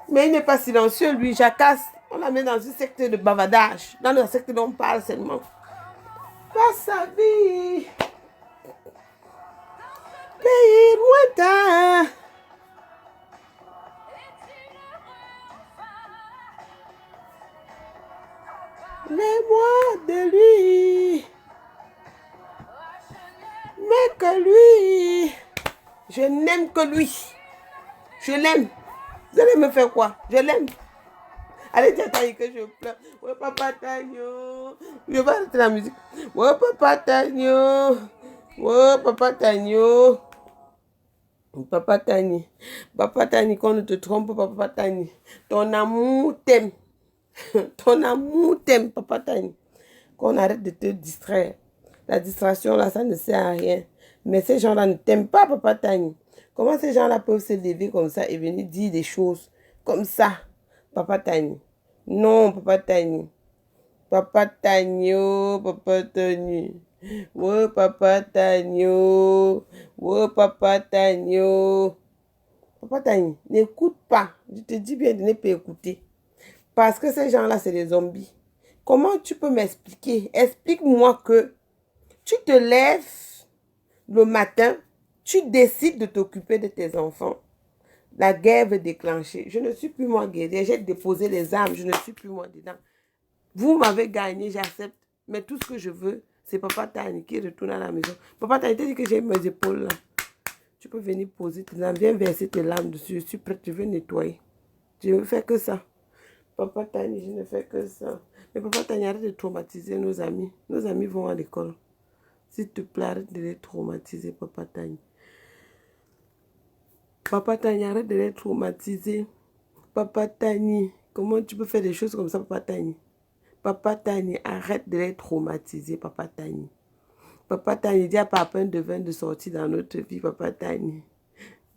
Mais il n'est pas silencieux, lui. Jacasse. On la met dans une secte de bavardage. Dans la secte dont on parle seulement. Pas sa vie. Pays lointain. Les mois de lui. Mais que lui. Je n'aime que lui. Je l'aime. Vous allez me faire quoi? Je l'aime. Allez, dis à Taï que je pleure. Ouais, papa Tagno. Je vais arrêter la musique. Ouais, papa Tagno. Ouais, papa Tagno. Papa Tani. Papa Tani, qu'on ne te trompe pas, papa Tani. Ton amour t'aime. Ton amour t'aime, papa Tani. Qu'on arrête de te distraire. La distraction, là, ça ne sert à rien. Mais ces gens-là ne t'aiment pas, papa Tani. Comment ces gens-là peuvent se lever comme ça et venir dire des choses comme ça, papa Tani? Non, papa Tani. Papa Tagno, papa Tani. Oh, papa Tagno. Oh, papa Tagno. Papa Tani, n'écoute pas. Je te dis bien de ne pas écouter. Parce que ces gens-là, c'est des zombies. Comment tu peux m'expliquer? Explique-moi que tu te lèves le matin, tu décides de t'occuper de tes enfants. La guerre veut déclencher. Je ne suis plus moi guerrier. J'ai déposé les armes. Je ne suis plus moi dedans. Vous m'avez gagné, j'accepte. Mais tout ce que je veux, c'est papa Tani qui retourne à la maison. Papa Tani, t'as dit que j'ai mes épaules là. Tu peux venir poser tes larmes. Viens verser tes larmes dessus. Je suis prête, je veux nettoyer. Je ne fais que ça. Papa Tani, je ne fais que ça. Mais papa Tani, arrête de traumatiser nos amis. Nos amis vont à l'école. S'il te plaît, arrête de les traumatiser, papa Tani. Papa Tani, arrête de les traumatiser. Papa Tani, comment tu peux faire des choses comme ça, papa Tani? Papa Tani, arrête de les traumatiser, papa Tani. Papa Tani, dis à papa un devin de sortir dans notre vie, papa Tani.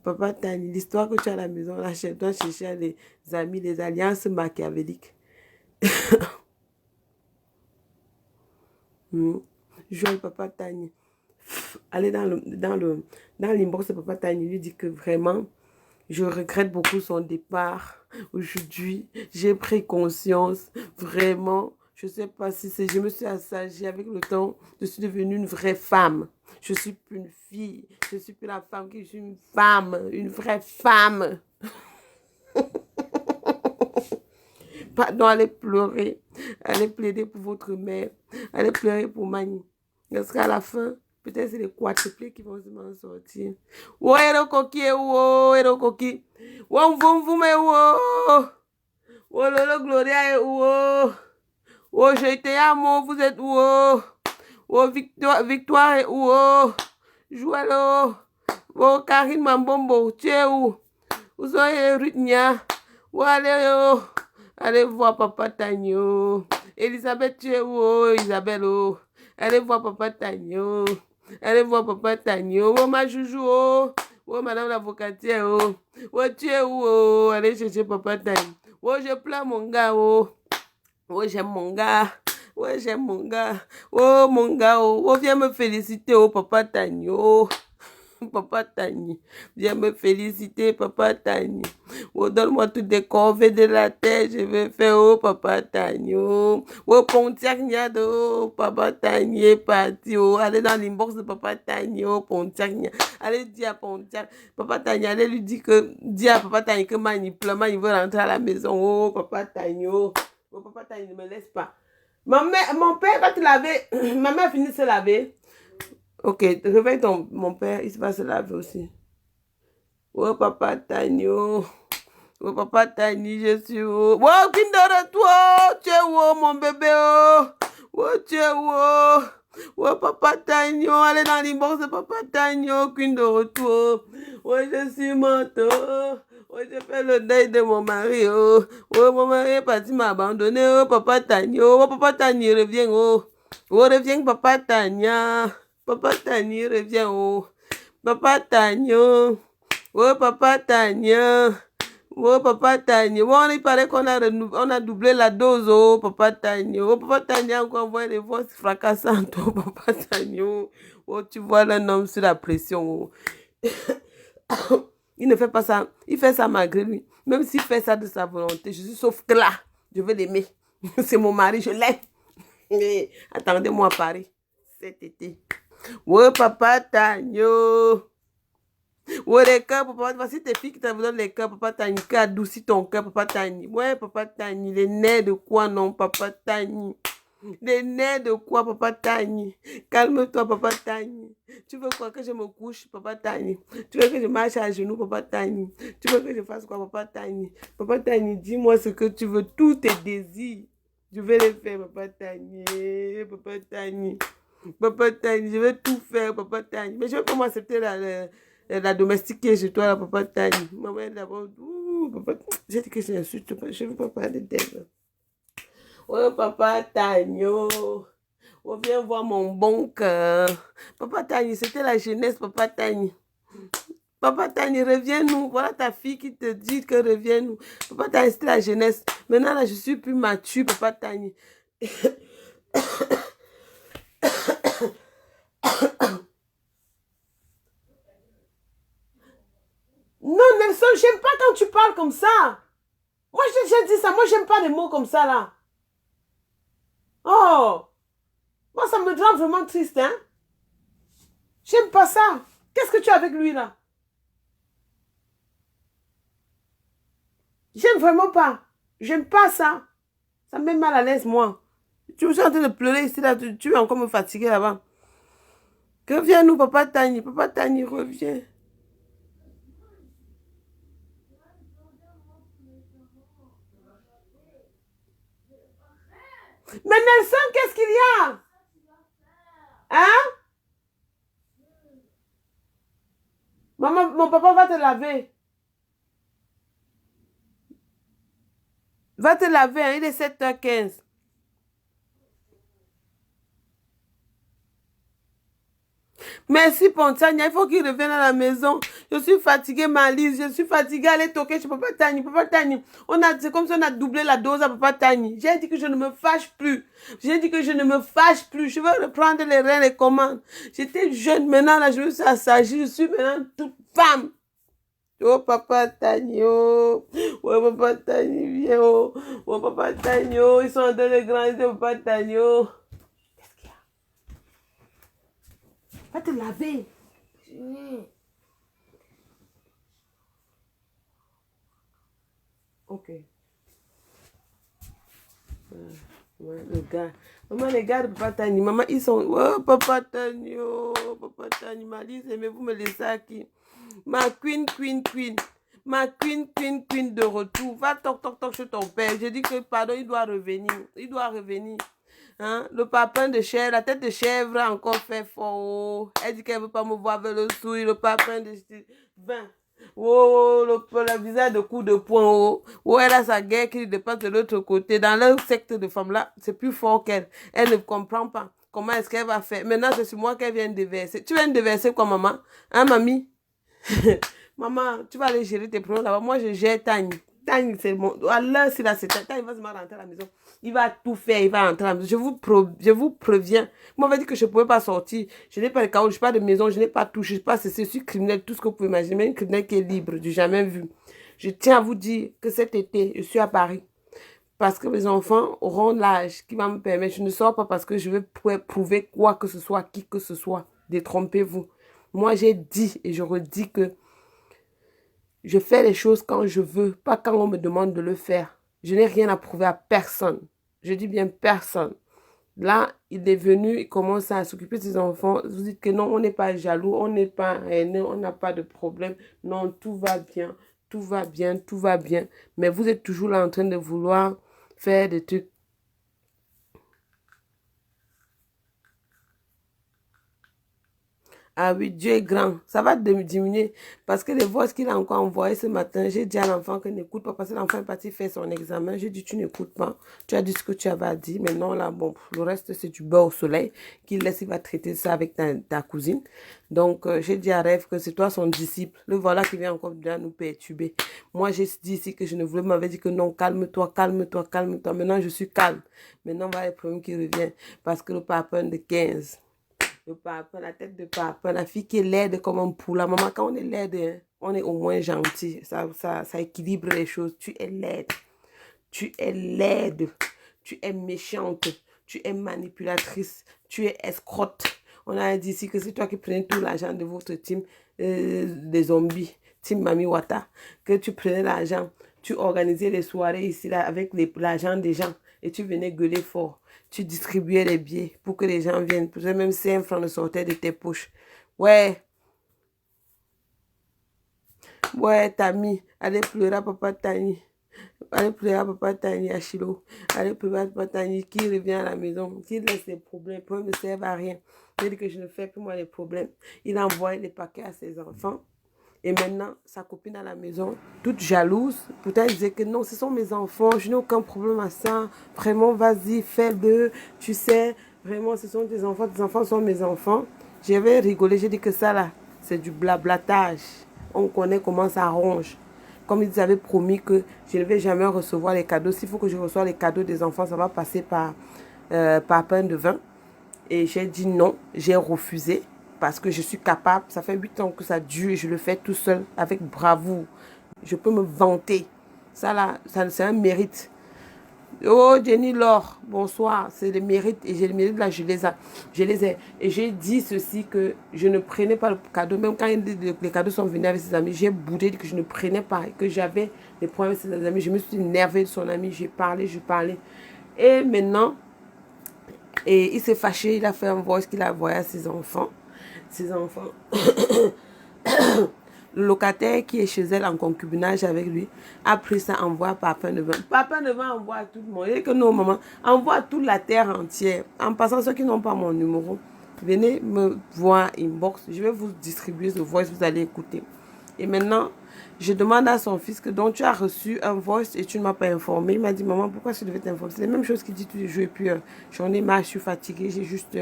Papa Tani, l'histoire que tu as à la maison, là, je dois chercher les amis, les alliances machiavéliques. Joël, papa Tani. Allez dans l'inbox de papa Tani, lui dit que vraiment, je regrette beaucoup son départ. Aujourd'hui, j'ai pris conscience, vraiment. Je ne sais pas si c'est... Je me suis assagie avec le temps. Je suis devenue une vraie femme. Je ne suis plus une fille. Je ne suis plus la femme qui... Je suis une femme. Une vraie femme. Pardon, allez pleurer. Allez plaider pour votre mère. Allez pleurer pour Mani. Parce qu'à la fin, peut-être c'est les quadruplés qui vont s'en sortir. Ouais, héros coquille, héros coquille. Ouais, vous mais ouais. Ouais, Lolo Gloria, ouais. Oh, j'ai été amour, vous êtes où? Oh, Victoire, où? Joël, oh, Karine Mambombo, tu es où? Vous soyez Rutnia. Oh, allez, allez voir papa Tagno. Elisabeth, tu es où? Isabelle, oh. Allez voir papa Tagno. Allez voir papa Tagno. Oh, ma joujou, oh. Oh, madame l'avocatière, oh. Oh, tu es où? Oh, allez chercher papa Tagno. Oh, je pleure mon gars, oh. Oh, j'aime mon gars. Ouais, j'aime mon gars. Oh, mon gars. Oh, viens me féliciter, oh, papa Tani. Oh, papa Tani. Viens me féliciter, papa Tani. Oh, donne-moi toutes les corvées de la terre. Je vais faire, oh, papa Tani. Oh, Pontiac Niado. Oh, papa Tani est parti. Oh, allez dans l'inbox de papa Tani. Oh, Pontiac Niado. Allez, dis à Pontiac. Papa Tani, allez lui dire que, dis à papa Tani que Mani pleure. Mani veut rentrer à la maison. Oh, papa Tani. Oh. Mon papa Tani ne me laisse pas. Mon père, quand il lavait, ma mère a fini de se laver. Ok, réveille mon père, il va se laver aussi. Oh, papa Tani, oh. Oh, papa Tani, je suis où? Oh, Kindora, toi, tu es où, mon bébé, oh. Oh, tu es où? Ouais, Papa Tagno, allez dans l'inbox de Papa Tagno, Queen de retour. Ouais, je suis morte. Ouais, je fais le deuil de mon mari. Oh. Ouais, mon mari est parti m'abandonner. Oh, Papa Tagno. Oh, Papa Tagno, reviens. Oh, oh reviens, Papa Tagna. Papa Tagno, reviens. Oh, Papa Tagno. Oh, Papa Tagna. Oh, Papa Tagno. Bon, il paraît qu'on a doublé la dose. Oh, Papa Tagno. Oh, Papa Tagno a encore envoyé des voix fracassantes. Oh, Papa Tagno. Oh, tu vois un homme sur la pression. Oh. Il ne fait pas ça. Il fait ça malgré lui. Même s'il fait ça de sa volonté, je suis sauf que là, je vais l'aimer. C'est mon mari, je l'aime. Mais attendez-moi à Paris cet été. Ouais, Papa Tagno. Ouais, les cœurs, papa, voici tes filles qui te donnent les cœurs, Papa Tagny, qui adoucit ton cœur, Papa Tagny. Ouais, Papa Tagny, les nerfs de quoi, non, Papa Tagny? Les nerfs de quoi, Papa Tagny? Calme-toi, Papa Tagny. Tu veux quoi, que je me couche, Papa Tagny? Tu veux que je marche à genoux, Papa Tagny? Tu veux que je fasse quoi, Papa Tagny? Papa Tagny, dis-moi ce que tu veux, tous tes désirs. Je vais les faire, Papa Tagny. Papa Tagny. Papa Tagny, je vais tout faire, Papa Tagny. Mais je vais pas m'accepter la domestiquer chez toi, la Papa Tagny. Maman, d'abord, Papa, j'ai dit que je n'insulte pas, je ne veux pas parler d'elle. Oh, Papa Tagno. Oh, viens voir mon bon cœur. Papa Tagny, c'était la jeunesse, Papa Tagny. Papa Tagny, reviens-nous. Voilà ta fille qui te dit que reviens-nous. Papa Tagny, c'était la jeunesse. Maintenant, là, je suis plus mature, Papa Tagny. Non, Nelson, j'aime pas quand tu parles comme ça. Moi, j'ai dit ça. Moi, j'aime pas les mots comme ça, là. Oh. Moi, ça me rend vraiment triste, hein. J'aime pas ça. Qu'est-ce que tu as avec lui, là? J'aime vraiment pas. J'aime pas ça. Ça me met mal à l'aise, moi. Tu es en train de pleurer ici, là. Tu es encore me fatiguer là-bas. Reviens-nous, Papa Tagny. Papa Tagny, reviens. Mais Nelson, qu'est-ce qu'il y a? Hein? Maman, mon papa va te laver. Va te laver, hein, il est 7h15. Merci, Pontagna. Il faut qu'il revienne à la maison. Je suis fatiguée, Malise. Je suis fatiguée. Allez toquer chez Papa Tagny. Papa Tagny, c'est comme si on a doublé la dose à Papa Tagny. J'ai dit que je ne me fâche plus. J'ai dit que je ne me fâche plus. Je veux reprendre les rênes et commandes. J'étais jeune. Maintenant, là, je me suis assagie. Je suis maintenant toute femme. Oh, Papa Tagny, oh. Oh, Papa Tagny, viens, oh. Oh, Papa Tagny, oh. Ils sont en train de grandir, Papa Tagny, oh. Qu'est-ce qu'il y a? Va te laver. Ok. Ouais, le gars. Maman, les gars de Papa Tagny. Maman, ils sont... Oh, Papa Tagny, oh. Papa Tagny, Malise, aimez-vous me laisser à qui? Ma queen. Ma queen de retour. Va toc chez ton père. Je dis que, pardon, il doit revenir. Il doit revenir. Hein? Le papin de chèvre, la tête de chèvre a encore fait fort. Elle dit qu'elle ne veut pas me voir vers le souille. Le papin de 20. Oh, le visage de coup de poing. Oh. Oh, elle a sa guerre qui dépasse de l'autre côté. Dans leur secte de femmes-là, c'est plus fort qu'elle. Elle ne comprend pas comment est-ce qu'elle va faire. Maintenant, c'est sur moi qu'elle vient de verser. Tu viens de verser quoi, maman? Hein, mamie? Maman, tu vas aller gérer tes problèmes là-bas. Moi, je gère Tagny. Tagny, c'est bon. À l'heure, s'il a cette Tagny, il va se rentrer à la maison. Il va tout faire, il va rentrer à la maison. Je vous préviens. Moi, on m'a dit que je ne pouvais pas sortir. Je n'ai pas de carreau, je n'ai pas de maison, je n'ai pas tout. Je ne sais pas, je suis criminel, tout ce que vous pouvez imaginer. Mais une criminelle qui est libre, du jamais vu. Je tiens à vous dire que cet été, je suis à Paris. Parce que mes enfants auront l'âge qui va me permettre. Je ne sors pas parce que je veux prouver quoi que ce soit, qui que ce soit. Détrompez-vous. Moi, j'ai dit et je redis que je fais les choses quand je veux, pas quand on me demande de le faire. Je n'ai rien à prouver à personne. Je dis bien personne. Là, il est venu, il commence à s'occuper de ses enfants. Vous dites que non, on n'est pas jaloux, on n'est pas haineux, on n'a pas de problème. Non, tout va bien, tout va bien, tout va bien. Mais vous êtes toujours là en train de vouloir faire des trucs. Ah oui, Dieu est grand. Ça va diminuer. Parce que les voix qu'il a encore envoyées ce matin, j'ai dit à l'enfant que n'écoute pas. Parce que l'enfant est parti faire son examen. J'ai dit, tu n'écoutes pas. Tu as dit ce que tu avais à dire. Maintenant, là, bon, le reste, c'est du beurre au soleil. Qu'il laisse, il va traiter ça avec ta cousine. Donc, j'ai dit à Rêve que c'est toi son disciple. Le voilà qui vient encore bien nous perturber. Moi, j'ai dit ici que je ne voulais, m'avait dit que non, calme-toi, calme-toi, calme-toi. Maintenant, je suis calme. Maintenant, voilà les problèmes qui reviennent. Parce que le papa de 15... Le papa, la tête de papa, la fille qui est laide comme un poulet. Maman, quand on est laide, hein, on est au moins gentil. Ça équilibre les choses. Tu es laide. Tu es laide. Tu es méchante. Tu es manipulatrice. Tu es escrotte. On a dit ici que c'est toi qui prenais tout l'argent de votre team des zombies. Team Mami Wata. Que tu prenais l'argent. Tu organisais les soirées ici là, avec l'argent des gens. Et tu venais gueuler fort. Tu distribuais les billets pour que les gens viennent. Peut-être même 5 francs ne sortaient de tes poches. Ouais. Ouais, Tami. Allez pleurer à Papa Tani. Allez pleurer à Papa Tani à Chilo. Allez pleurer à Papa Tani qui revient à la maison. Qui laisse les problèmes. Les problèmes ne servent à rien. Il dit que je ne fais plus moi les problèmes. Il envoie des paquets à ses enfants. Et maintenant, sa copine à la maison, toute jalouse. Pourtant, elle disait que non, ce sont mes enfants, je n'ai aucun problème à ça. Vraiment, vas-y, fais-le. Tu sais, vraiment, ce sont tes enfants sont mes enfants. J'avais rigolé, j'ai dit que ça, là, c'est du blablatage. On connaît comment ça ronge. Comme ils avaient promis que je ne vais jamais recevoir les cadeaux. S'il faut que je reçoive les cadeaux des enfants, ça va passer par pain de vin. Et j'ai dit non, j'ai refusé. Parce que je suis capable, ça fait 8 ans que ça dure et je le fais tout seul, avec bravoure. Je peux me vanter. Ça là, c'est un mérite. Oh, Jenny Laure, bonsoir. C'est le mérite et j'ai le mérite là, je les ai. Et j'ai dit ceci que je ne prenais pas le cadeau. Même quand les cadeaux sont venus avec ses amis, j'ai boudé que je ne prenais pas. Que j'avais des problèmes avec ses amis. Je me suis énervée de son ami. J'ai parlé. Et maintenant, et il s'est fâché. Il a fait un voice qu'il a envoyé à ses enfants. Le locataire qui est chez elle en concubinage avec lui a pris ça, envoie par Papa Nevin. Papa Nevin envoie à tout le monde. Il dit que non, maman, envoie à toute la terre entière. En passant, ceux qui n'ont pas mon numéro, venez me voir inbox. Je vais vous distribuer ce voice, vous allez écouter. Et maintenant, je demande à son fils que donc tu as reçu un voice et tu ne m'as pas informé. Il m'a dit, maman, pourquoi je devais t'informer? C'est la même chose qu'il dit tous les jours. Et puis, j'en ai marre, je suis fatiguée. J'ai juste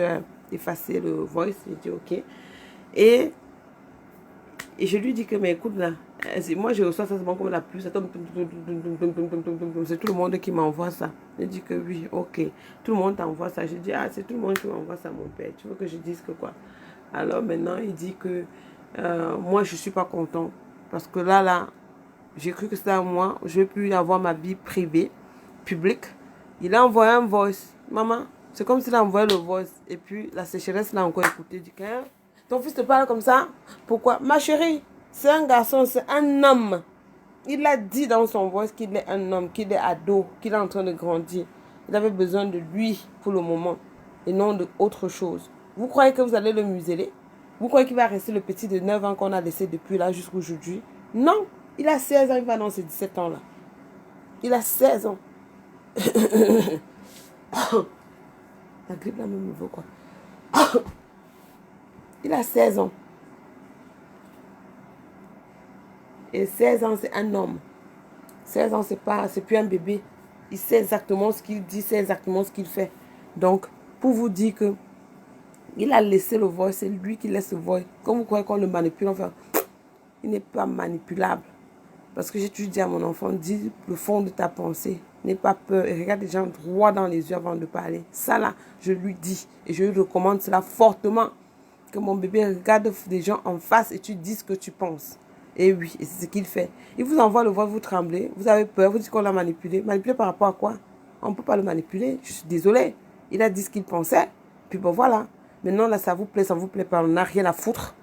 effacé le voice. J'ai dit, ok. Et je lui dis que, mais écoute là, moi je reçois ça seulement comme la pluie. Ça tombe. C'est tout le monde qui m'envoie ça. Il dit que oui, ok. Tout le monde t'envoie ça. Je dis, ah, c'est tout le monde qui m'envoie ça, mon père. Tu veux que je dise que quoi? Alors maintenant, il dit que moi, je ne suis pas content. Parce que là, j'ai cru que c'était à moi. Je ne vais plus avoir ma vie privée, publique. Il a envoyé un voice. Maman, c'est comme s'il a envoyé le voice. Et puis, la sécheresse l'a encore écouté. Il dit, ton fils te parle comme ça? Pourquoi? Ma chérie, c'est un garçon, c'est un homme. Il a dit dans son voice qu'il est un homme, qu'il est ado, qu'il est en train de grandir. Il avait besoin de lui pour le moment et non d'autre chose. Vous croyez que vous allez le museler? Vous croyez qu'il va rester le petit de 9 ans qu'on a laissé depuis là jusqu'à aujourd'hui? Non, il a 16 ans, il va dans ses 17 ans là. Il a 16 ans. La grippe là même me veut quoi. Il a 16 ans. Et 16 ans, c'est un homme. 16 ans, c'est plus un bébé. Il sait exactement ce qu'il dit, sait exactement ce qu'il fait. Donc, pour vous dire que il a laissé le voice, c'est lui qui laisse le voice. Comme vous croyez qu'on le manipule, enfin, il n'est pas manipulable. Parce que j'ai toujours dit à mon enfant, dis le fond de ta pensée. N'aie pas peur et regarde les gens droit dans les yeux avant de parler. Ça là, je lui dis et je lui recommande cela fortement. Que mon bébé regarde des gens en face et tu dis ce que tu penses. Et oui, et c'est ce qu'il fait. Il vous envoie le voix, vous tremblez, vous avez peur, vous dites qu'on l'a manipulé. Manipulé par rapport à quoi? On ne peut pas le manipuler, je suis désolée. Il a dit ce qu'il pensait, puis bon voilà. Maintenant là, ça vous plaît pas, on n'a rien à foutre.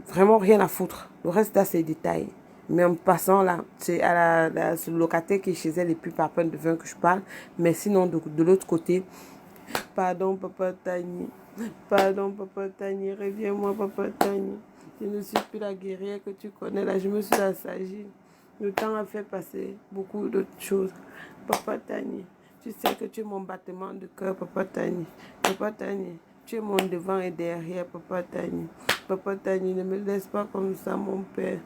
Vraiment rien à foutre. Le reste là, c'est les détails. Mais en passant là, c'est à le locataire qui est chez elle et puis par peine de vin que je parle. Mais sinon, de l'autre côté, pardon Papa Tani. Pardon Papa Tani, reviens-moi Papa Tani. Je ne suis plus la guerrière que tu connais là, je me suis assagie. Le temps a fait passer beaucoup d'autres choses. Papa Tani, tu sais que tu es mon battement de cœur Papa Tani. Papa Tani, Tu es mon devant et derrière, Papa Tani. Papa Tani, ne me laisse pas comme ça, mon père.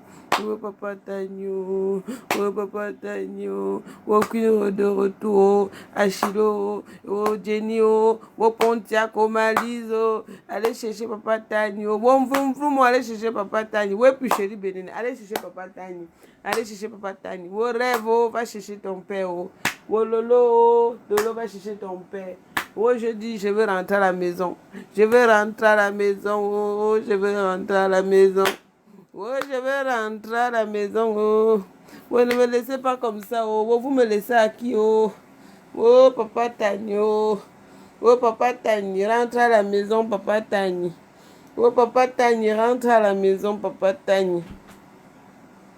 Oh, Papa Tani, oh, Papa Tani, oh, aucune de retour. Achilo, oh, Jenny, oh, Pontiac, oh, Malise, oh. Allez chercher Papa Tani, oh, bon, vroom, allez chercher Papa Tani. Ouais, puis chérie Bénin, allez chercher Papa Tani. Allez chercher Papa Tani. Oh, rêve, oh, va chercher ton père, oh. Oh, Lolo, Lolo, va chercher ton père. Oh, je dis, je veux rentrer à la maison. Je veux rentrer à la maison. Oh, je veux rentrer à la maison. Oh, je veux rentrer à la maison. Oh, oh, ne me laissez pas comme ça. Oh, vous me laissez à qui? Oh, oh, Papa Tani. Oh, oh, Papa Tani, rentre à la maison, Papa Tani. Oh, Papa Tani, rentre à la maison, Papa Tani.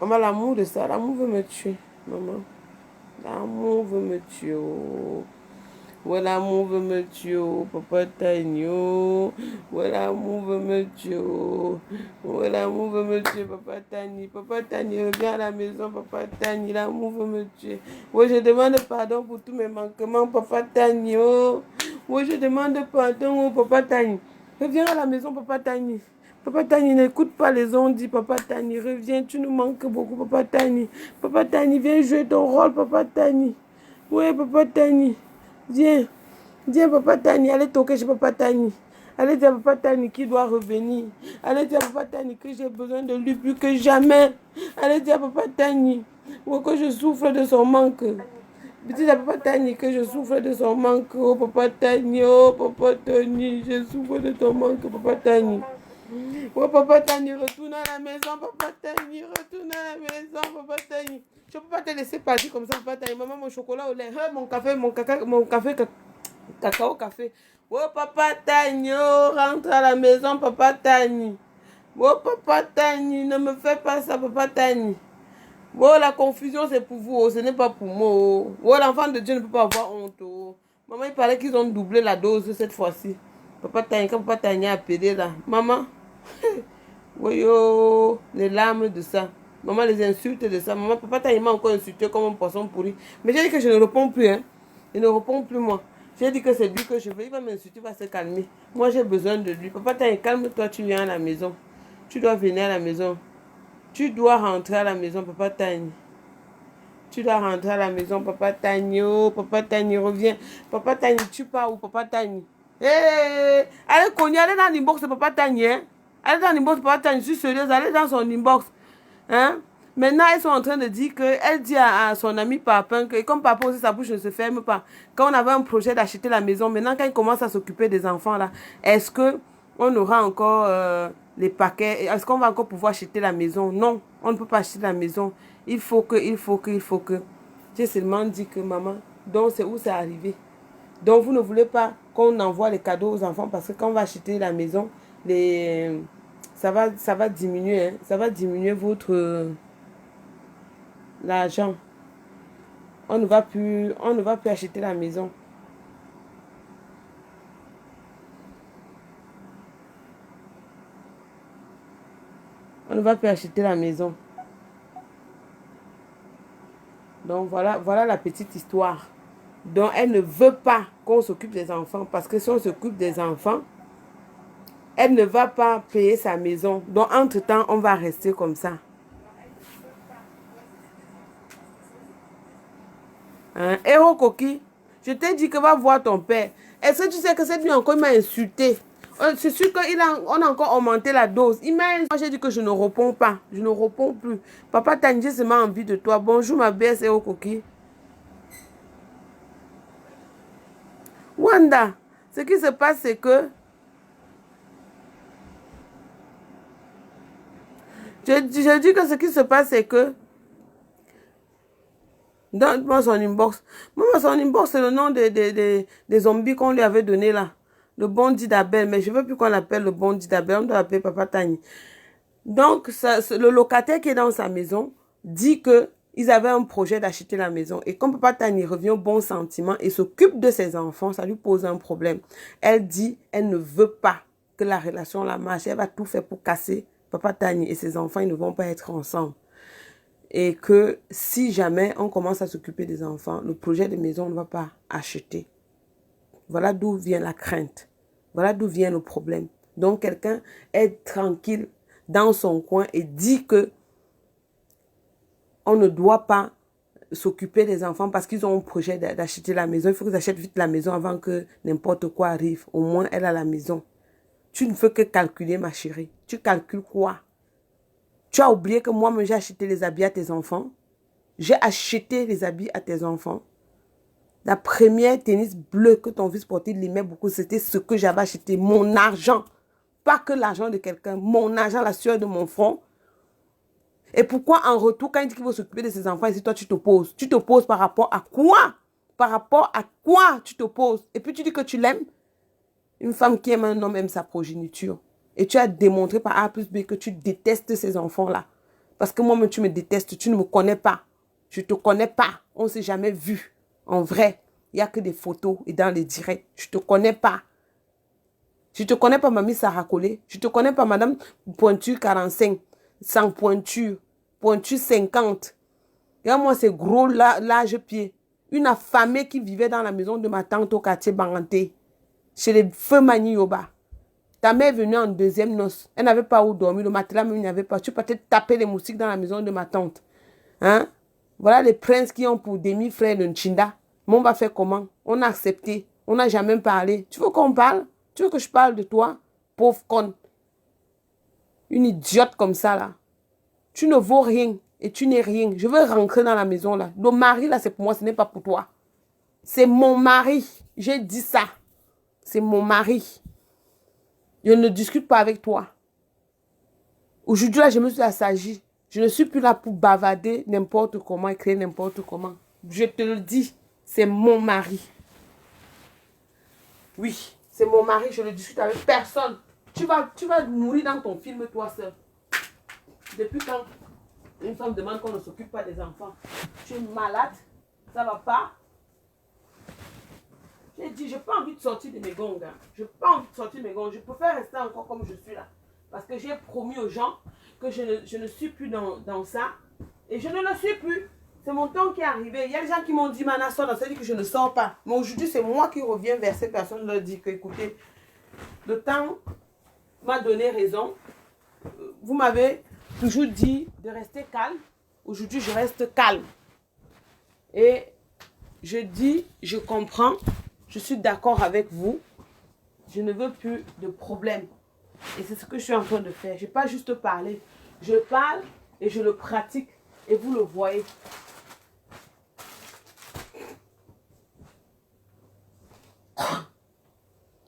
Maman, l'amour de ça, l'amour veut me tuer, maman. L'amour veut me tuer. Oh. Ouais, l'amour veut me tuer, oh, Papa Tani, oh. Ouais, l'amour veut me tuer, oh. Ouais, l'amour veut me tuer, Papa Tani. Papa Tani, reviens à la maison, Papa Tani. L'amour veut me tuer. Ouais, je demande pardon pour tous mes manquements, Papa Tani, oh. Ouais, je demande pardon, oh, Papa Tani. Reviens à la maison, Papa Tani. Papa Tani, n'écoute pas les ondits, Papa Tani. Reviens, tu nous manques beaucoup, Papa Tani. Papa Tani, viens jouer ton rôle, Papa Tani. Ouais, Papa Tani. Viens, viens Papa Tani, allez toquer chez Papa Tani. Allez dire à Papa Tani qu'il doit revenir. Allez dire à Papa Tani que j'ai besoin de lui plus que jamais. Allez dire à Papa Tani que je souffre de son manque. Dites à Papa Tani que je souffre de son manque. Oh Papa Tani, je souffre de ton manque, Papa Tani. Oh Papa Tani, retourne à la maison, Papa Tani, retourne à la maison, Papa Tani. Je ne peux pas te laisser partir comme ça, Papa Tani. Maman, mon chocolat au lait, mon café, cacao, café. Oh Papa Tani, oh, rentre à la maison, Papa Tani. Oh Papa Tani, ne me fais pas ça, Papa Tani. Oh, la confusion, c'est pour vous, oh, ce n'est pas pour moi. Oh, oh l'enfant de Dieu ne peut pas avoir honte. Oh. Maman, il paraît qu'ils ont doublé la dose cette fois-ci. Papa Tani, quand Papa Tani a appelé là, maman. Oui, oh, les larmes de ça. Maman, les insultes de ça. Maman, Papa Tani m'a encore insulté comme un poisson pourri. Mais j'ai dit que je ne réponds plus, hein. Je ne réponds plus, moi. J'ai dit que c'est lui que je veux. Il va m'insulter, il va se calmer. Moi, j'ai besoin de lui. Papa Tani, calme-toi, tu viens à la maison. Tu dois venir à la maison. Tu dois rentrer à la maison, Papa Tani. Tu dois rentrer à la maison, Papa Tani. Oh, Papa Tani, reviens. Papa Tani, tu pars où, Papa Tani? Hé, allez, cogner, allez dans l'inbox de Papa Tani, hein. Allez dans l'inbox de Papa Tani, je suis sérieuse, allez dans son inbox. Hein? Maintenant, elles sont en train de dire qu'elle dit à son ami Papin que, comme Papa aussi, sa bouche ne se ferme pas. Quand on avait un projet d'acheter la maison, maintenant, quand il commence à s'occuper des enfants, là, est-ce qu'on aura encore les paquets? Est-ce qu'on va encore pouvoir acheter la maison? Non, on ne peut pas acheter la maison. Il faut que. J'ai seulement dit que maman, donc c'est où c'est arrivé. Donc, vous ne voulez pas qu'on envoie les cadeaux aux enfants parce que quand on va acheter la maison, ça va diminuer. Hein? Ça va diminuer votre l'argent. On ne va plus acheter la maison. On ne va plus acheter la maison. Donc, voilà la petite histoire. Donc, elle ne veut pas qu'on s'occupe des enfants. Parce que si on s'occupe des enfants, elle ne va pas payer sa maison. Donc, entre-temps, on va rester comme ça. Hein? Héros Coquille, je t'ai dit que va voir ton père. Est-ce que tu sais que cette nuit encore, il m'a insulté? C'est sûr qu'on a encore augmenté la dose. Moi, j'ai dit que je ne réponds pas. Je ne réponds plus. Papa Tani, j'ai seulement envie de toi. Bonjour, ma belle, Héros Coquille. Wanda, ce qui se passe, c'est que je dis que ce qui se passe, c'est que dans son inbox. Maman, son inbox, c'est le nom des zombies qu'on lui avait donné là. Le bandit d'Abel. Mais je ne veux plus qu'on l'appelle le bandit d'Abel. On doit l'appeler Papa Tani. Donc, le locataire qui est dans sa maison dit que ils avaient un projet d'acheter la maison. Et quand Papa Tani revient au bon sentiment et s'occupe de ses enfants, ça lui pose un problème. Elle dit, elle ne veut pas que la relation la marche. Elle va tout faire pour casser Papa Tani et ses enfants. Ils ne vont pas être ensemble. Et que si jamais on commence à s'occuper des enfants, le projet de maison ne va pas acheter. Voilà d'où vient la crainte. Voilà d'où vient le problème. Donc, quelqu'un est tranquille dans son coin et dit que on ne doit pas s'occuper des enfants parce qu'ils ont un projet d'acheter la maison. Il faut qu'ils achètent vite la maison avant que n'importe quoi arrive. Au moins, elle a la maison. Tu ne fais que calculer, ma chérie. Tu calcules quoi? Tu as oublié que moi-même, j'ai acheté les habits à tes enfants. J'ai acheté les habits à tes enfants. La première tennis bleue que ton fils portait, il aimait beaucoup. C'était ce que j'avais acheté. Mon argent. Pas que l'argent de quelqu'un. Mon argent, la sueur de mon front. Et pourquoi en retour, quand il dit qu'il faut s'occuper de ses enfants, ici, toi, tu t'opposes? Tu t'opposes par rapport à quoi? Par rapport à quoi tu t'opposes? Et puis tu dis que tu l'aimes? Une femme qui aime un homme aime sa progéniture. Et tu as démontré par A plus B que tu détestes ces enfants-là. Parce que moi-même, tu me détestes. Tu ne me connais pas. Je ne te connais pas. On ne s'est jamais vu. En vrai, il n'y a que des photos et dans les directs. Je ne te connais pas. Je ne te connais pas, Mamie Sarah Collet. Je ne te connais pas, Madame Pointure 45. Sans pointure. Pointure 50. Regarde-moi ces gros larges pieds. Une affamée qui vivait dans la maison de ma tante au quartier Banganté. Chez les feux Manioba. Ta mère est venue en deuxième noce. Elle n'avait pas où dormir. Le matelas même, il n'y avait pas. Tu peux peut-être taper les moustiques dans la maison de ma tante. Hein? Voilà les princes qui ont pour demi-frère le Nchinda. Mais on va faire comment? On a accepté. On n'a jamais parlé. Tu veux qu'on parle? Tu veux que je parle de toi? Pauvre con. Une idiote comme ça, là. Tu ne vaux rien. Et tu n'es rien. Je veux rentrer dans la maison, là. Le mari, là, c'est pour moi. Ce n'est pas pour toi. C'est mon mari. J'ai dit ça. C'est mon mari. Je ne discute pas avec toi. Aujourd'hui, là, je me suis assagie. Je ne suis plus là pour bavarder n'importe comment et créer n'importe comment. Je te le dis, c'est mon mari. Oui, c'est mon mari, je ne discute avec personne. Tu vas mourir dans ton film, toi seul. Depuis quand une femme demande qu'on ne s'occupe pas des enfants? Tu es malade? Ça va pas? J'ai dit, je n'ai pas envie de sortir de mes gongs. Je n'ai pas envie de sortir de mes gongs. Je préfère rester encore comme je suis là. Parce que j'ai promis aux gens que je ne suis plus dans ça. Et je ne le suis plus. C'est mon temps qui est arrivé. Il y a des gens qui m'ont dit, Mana, sort. Ça dit que je ne sors pas. Mais aujourd'hui, c'est moi qui reviens vers ces personnes. Je leur dis que, écoutez, le temps m'a donné raison. Vous m'avez toujours dit de rester calme. Aujourd'hui, je reste calme. Et je dis, je comprends. Je suis d'accord avec vous. Je ne veux plus de problème. Et c'est ce que je suis en train de faire. Je n'ai pas juste parlé. Je parle et je le pratique. Et vous le voyez.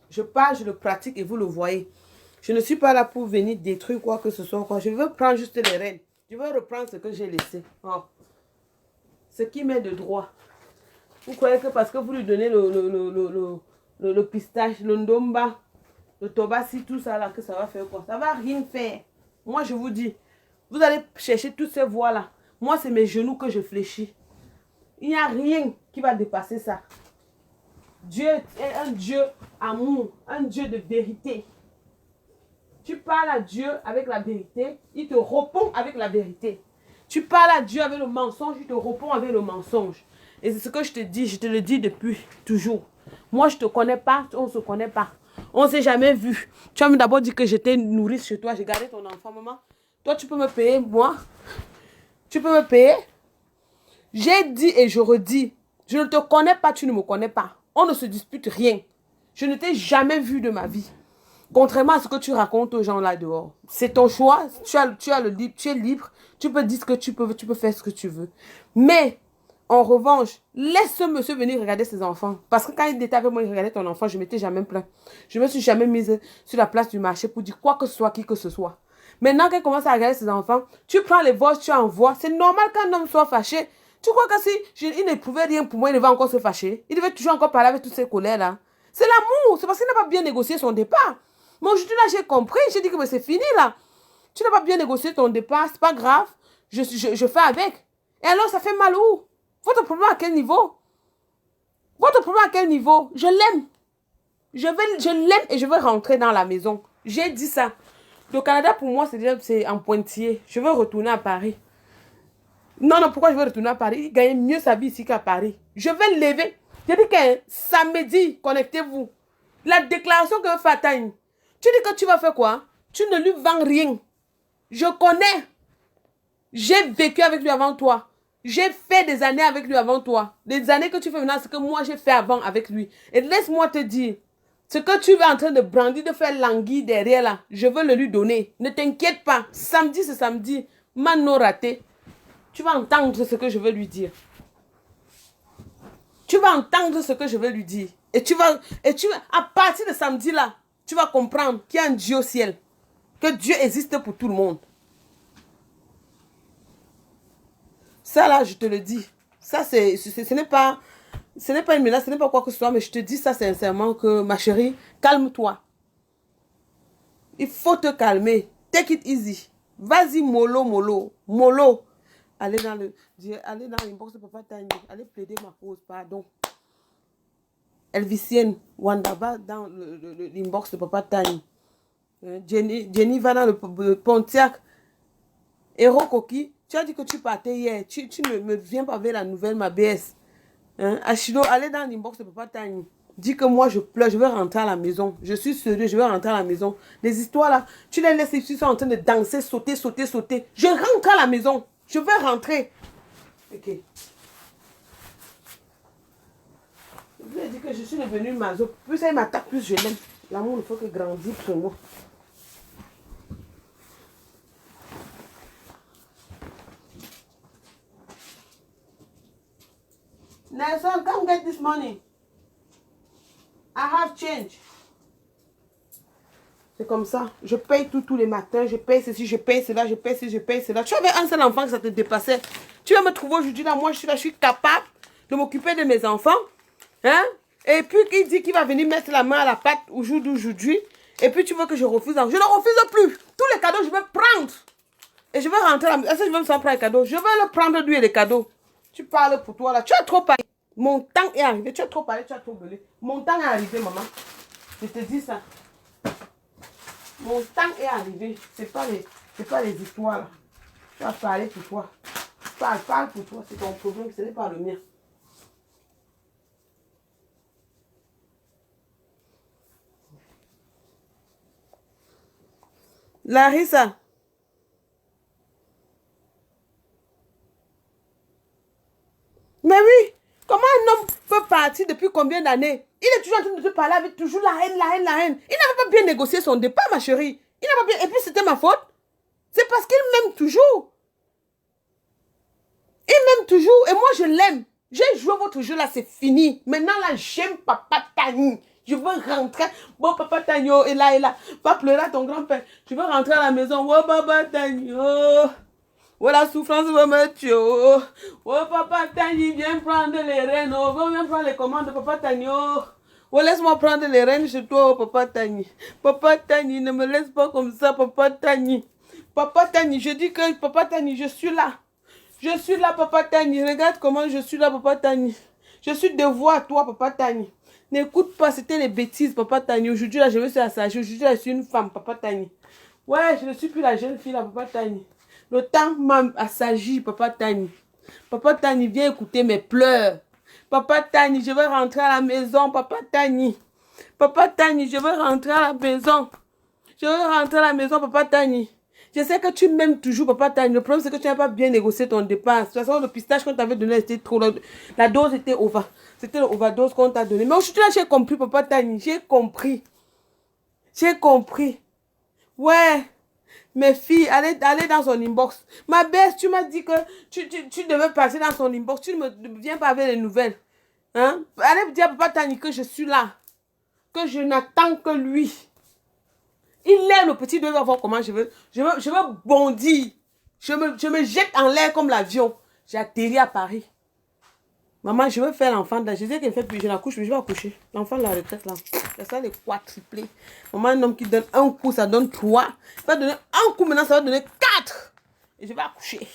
Je parle, je le pratique et vous le voyez. Je ne suis pas là pour venir détruire quoi que ce soit. Je veux prendre juste les rênes. Je veux reprendre ce que j'ai laissé. Oh. Ce qui m'est de droit. Vous croyez que parce que vous lui donnez le pistache, le ndomba, le tobassi, tout ça là, que ça va faire quoi? Ça va rien faire. Moi, je vous dis, vous allez chercher toutes ces voies-là. Moi, c'est mes genoux que je fléchis. Il n'y a rien qui va dépasser ça. Dieu est un Dieu amour, un Dieu de vérité. Tu parles à Dieu avec la vérité, il te répond avec la vérité. Tu parles à Dieu avec le mensonge, il te répond avec le mensonge. Et c'est ce que je te dis, je te le dis depuis toujours. Moi, je ne te connais pas, on ne se connaît pas. On ne s'est jamais vu. Tu as d'abord dit que j'étais nourrice chez toi, j'ai gardé ton enfant, maman. Toi, tu peux me payer, moi? Tu peux me payer? J'ai dit et je redis, je ne te connais pas, tu ne me connais pas. On ne se dispute rien. Je ne t'ai jamais vu de ma vie. Contrairement à ce que tu racontes aux gens là dehors. C'est ton choix, tu es libre, tu peux dire ce que tu peux faire ce que tu veux. Mais, en revanche, laisse ce monsieur venir regarder ses enfants. Parce que quand il était avec moi, il regardait ton enfant, je ne m'étais jamais plaint. Je ne me suis jamais mise sur la place du marché pour dire quoi que ce soit, qui que ce soit. Maintenant qu'elle commence à regarder ses enfants, tu prends les voix, tu envoies. C'est normal qu'un homme soit fâché. Tu crois que si il n'éprouvait rien pour moi, il devait encore se fâcher. Il devait toujours encore parler avec toutes ces colères-là. C'est l'amour. C'est parce qu'il n'a pas bien négocié son départ. Mais aujourd'hui, là, j'ai compris. J'ai dit que c'est fini, là. Tu n'as pas bien négocié ton départ. C'est pas grave. Je fais avec. Et alors, ça fait mal où? Votre problème à quel niveau? Votre problème à quel niveau? Je l'aime. Je l'aime et je veux rentrer dans la maison. J'ai dit ça. Le Canada, pour moi, c'est en pointillé. Je veux retourner à Paris. Non, pourquoi je veux retourner à Paris? Il gagne mieux sa vie ici qu'à Paris. Je vais lever. J'ai dit que samedi, connectez-vous. La déclaration que fait Tani. Tu dis que tu vas faire quoi? Tu ne lui vends rien. Je connais. J'ai vécu avec lui avant toi. J'ai fait des années avec lui avant toi. Des années que tu fais maintenant, c'est que moi j'ai fait avant avec lui. Et laisse-moi te dire, ce que tu es en train de brandir, de faire languir derrière là, je veux le lui donner. Ne t'inquiète pas. Samedi, c'est samedi. Mano raté. Tu vas entendre ce que je veux lui dire. Tu vas entendre ce que je veux lui dire. Et tu vas, à partir de samedi là, tu vas comprendre qu'il y a un Dieu au ciel. Que Dieu existe pour tout le monde. Ça là, je te le dis. Ça, ce n'est pas une menace, ce n'est pas quoi que ce soit, mais je te dis ça sincèrement que, ma chérie, calme-toi. Il faut te calmer. Take it easy. Vas-y, mollo. Allez dans l'inbox de Papa Tani. Allez plaider ma cause, pardon. Elvisienne, Wanda va dans l'inbox de Papa Tani. Jenny va dans le Pontiac. Héros Coqui, tu as dit que tu partais hier. Tu ne me viens pas avec la nouvelle, ma BS. Achilo, allez dans l'inbox de Papa Tani. Dis que moi je pleure, je veux rentrer à la maison. Je suis sérieux, je veux rentrer à la maison. Les histoires là, tu les laisses ici, ils sont en train de danser, sauter. Je rentre à la maison. Je veux rentrer. Ok. Je lui ai dit que je suis devenue maso. Plus elle m'attaque, plus je l'aime. L'amour ne faut que grandir pour moi. Nelson, come get this money. I have change. C'est comme ça. Je paye tout tous les matins. Je paye ceci, je paye cela, je paye ceci, je paye cela. Tu avais un seul enfant que ça te dépassait. Tu vas me trouver aujourd'hui là. Moi, je suis là, je suis capable de m'occuper de mes enfants. Hein? Et puis, il dit qu'il va venir mettre la main à la pâte aujourd'hui. Et puis, tu veux que je refuse. Je ne refuse plus. Tous les cadeaux, je vais prendre. Et je vais rentrer à la maison. Est-ce que je vais me prendre les cadeaux? Je vais le prendre lui et les cadeaux. Tu parles pour toi là. Tu as trop parlé. Mon temps est arrivé. Tu as trop parlé, tu as trop gueulé. Mon temps est arrivé, maman. Je te dis ça. Mon temps est arrivé. C'est pas les histoires là. Tu vas parler pour toi. Parle pour toi. C'est ton problème. Ce n'est pas le mien. Larissa. Mais oui, comment un homme peut partir depuis combien d'années? Il est toujours en train de te parler avec toujours la haine. Il n'avait pas bien négocié son départ, ma chérie. Il n'a pas bien... Et puis c'était ma faute. C'est parce qu'il m'aime toujours. Il m'aime toujours et moi je l'aime. J'ai joué votre jeu là, c'est fini. Maintenant là, j'aime Papa Tani. Je veux rentrer. Bon, Papa Tani, oh, et là. Va pleurer à ton grand-père. Je veux rentrer à la maison. Oh, Papa Tani, oh. Oh, la souffrance va me tuer. Oh, Papa Tani, viens prendre les rênes. Oh, viens prendre les commandes de Papa Tani. Oh, laisse-moi prendre les rênes chez toi, oh, Papa Tani. Papa Tani, ne me laisse pas comme ça, Papa Tani. Papa Tani, je dis que Papa Tani, je suis là. Je suis là, Papa Tani. Regarde comment je suis là, Papa Tani. Je suis devoir à toi, Papa Tani. N'écoute pas, c'était les bêtises, Papa Tani. Aujourd'hui, là, je veux faire ça. Aujourd'hui, là, je suis une femme, Papa Tani. Ouais, je ne suis plus la jeune fille, là, Papa Tani. Le temps m'a assagi, Papa Tani. Papa Tani, viens écouter mes pleurs. Papa Tani, je veux rentrer à la maison, Papa Tani. Papa Tani, je veux rentrer à la maison. Je veux rentrer à la maison, Papa Tani. Je sais que tu m'aimes toujours, Papa Tani. Le problème, c'est que tu n'as pas bien négocié ton départ. De toute façon, le pistache qu'on t'avait donné, c'était trop. La dose était over. C'était l'overdose qu'on t'a donné. Mais aujourd'hui, là, j'ai compris, Papa Tani. J'ai compris. J'ai compris. Ouais. Mes filles, allez dans son inbox. Ma belle, tu m'as dit que tu devais passer dans son inbox. Tu ne me viens pas avec les nouvelles. Hein? Allez dire à Papa Tani que je suis là. Que je n'attends que lui. Il lève le petit doigt, il va voir comment je veux bondir. Je me jette en l'air comme l'avion. J'ai atterri à Paris. Maman, je veux faire l'enfant là. Je sais qu'elle fait plus, je la couche, mais je vais accoucher. L'enfant de la retraite là. C'est ça les quadruplés. Maman, un homme qui donne un coup, ça donne 3. Il va donner un coup, maintenant ça va donner 4. Et je vais accoucher.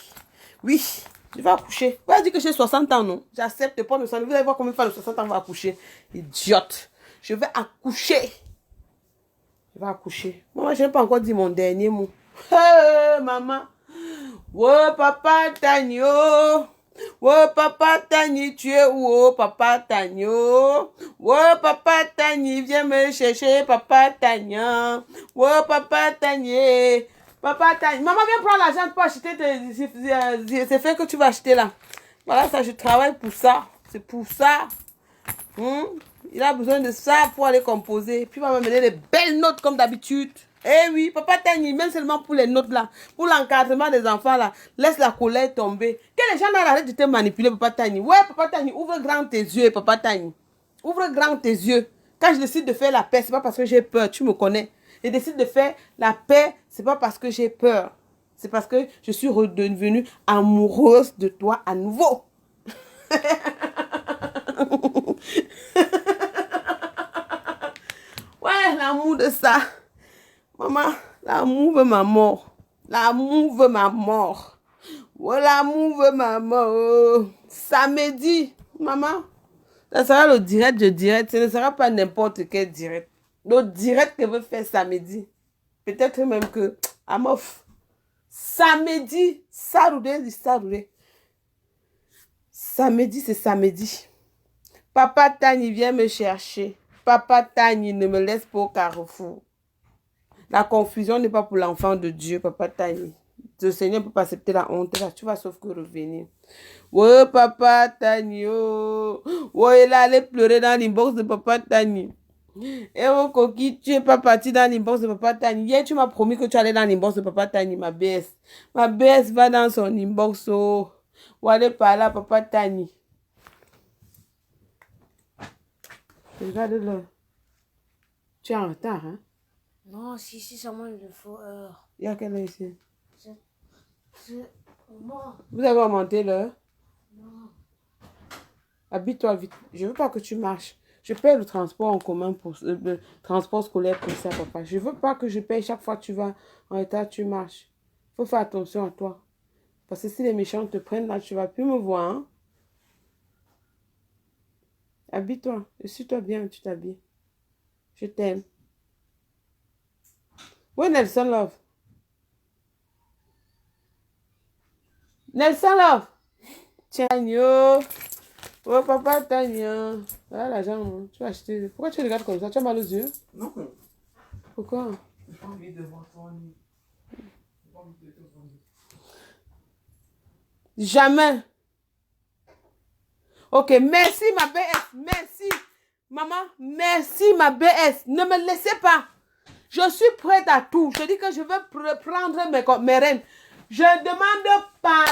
Oui, je vais accoucher. Vous allez dire que j'ai 60 ans, non? J'accepte pas le sang. Vous allez voir combien de fois de 60 ans va accoucher. Idiote. Je vais accoucher. Je vais accoucher. Maman, je n'ai pas encore dit mon dernier mot. Hey, maman. Oh, Papa Tani. Oh, Papa Tani, tu es où, oh, Papa Tani, oh. Oh, Papa Tani, viens me chercher, Papa Tani. Oh, Papa Tani. Papa Tani. Maman, viens prendre l'argent pour acheter ces faits que tu vas acheter là. Voilà, ça, je travaille pour ça. C'est pour ça. Il a besoin de ça pour aller composer. Puis il va me donner des belles notes comme d'habitude. Eh oui, Papa Tani, même seulement pour les notes là, pour l'encadrement des enfants là, laisse la colère tomber. Que les gens là arrêtent de te manipuler, Papa Tani. Ouais, Papa Tani, ouvre grand tes yeux, Papa Tani. Ouvre grand tes yeux. Quand je décide de faire la paix, c'est pas parce que j'ai peur, tu me connais. Je décide de faire la paix, c'est pas parce que j'ai peur. C'est parce que je suis redevenue amoureuse de toi à nouveau. Ouais, l'amour de ça. Maman, l'amour veut ma mort. L'amour veut ma mort. Ouais, l'amour veut ma mort. Samedi, maman, ça sera le direct de direct. Ce ne sera pas n'importe quel direct. Le direct que veut faire samedi. Peut-être même que, amof, samedi, saroudé, saroudé. Samedi, c'est samedi. Papa Tani, viens me chercher. Papa Tani, ne me laisse pas au carrefour. La confusion n'est pas pour l'enfant de Dieu, Papa Tani. Le Seigneur ne peut pas accepter la honte. Là, tu vas sauf que revenir. Ouais, Papa Tani. Oh, ouais, il allait pleurer dans l'inbox de Papa Tani. Et oh, Coquille, tu n'es pas parti dans l'inbox de Papa Tani. Hier, tu m'as promis que tu allais dans l'inbox de Papa Tani, ma BS. Ma BS va dans son inbox. Oh, ou aller par là, Papa Tani. Regarde-le. Tu es en retard, hein? Non, si seulement il faut heure. Il y a quelle heure ici? Moi. Vous avez augmenté l'heure? Non. Habille-toi vite. Je ne veux pas que tu marches. Je paye le transport en commun pour le transport scolaire pour ça, papa. Je ne veux pas que je paye chaque fois que tu vas en retard, tu marches. Il faut faire attention à toi. Parce que si les méchants te prennent là, tu ne vas plus me voir. Hein? Habille-toi. Suis-toi bien, tu t'habilles. Je t'aime. Oui, Nelson Love. Nelson Love. Tiens, yo. Oh, papa, Tania. Voilà l'argent, tu vas acheter. Pourquoi tu regardes comme ça? Tu as mal aux yeux? Non. Pourquoi? J'ai pas envie de voir toi. J'ai pas envie de te voir. Jamais. Ok, merci ma BS. Merci. Maman, merci ma BS. Ne me laissez pas. Je suis prête à tout. Je dis que je veux prendre mes rênes. Je demande pas.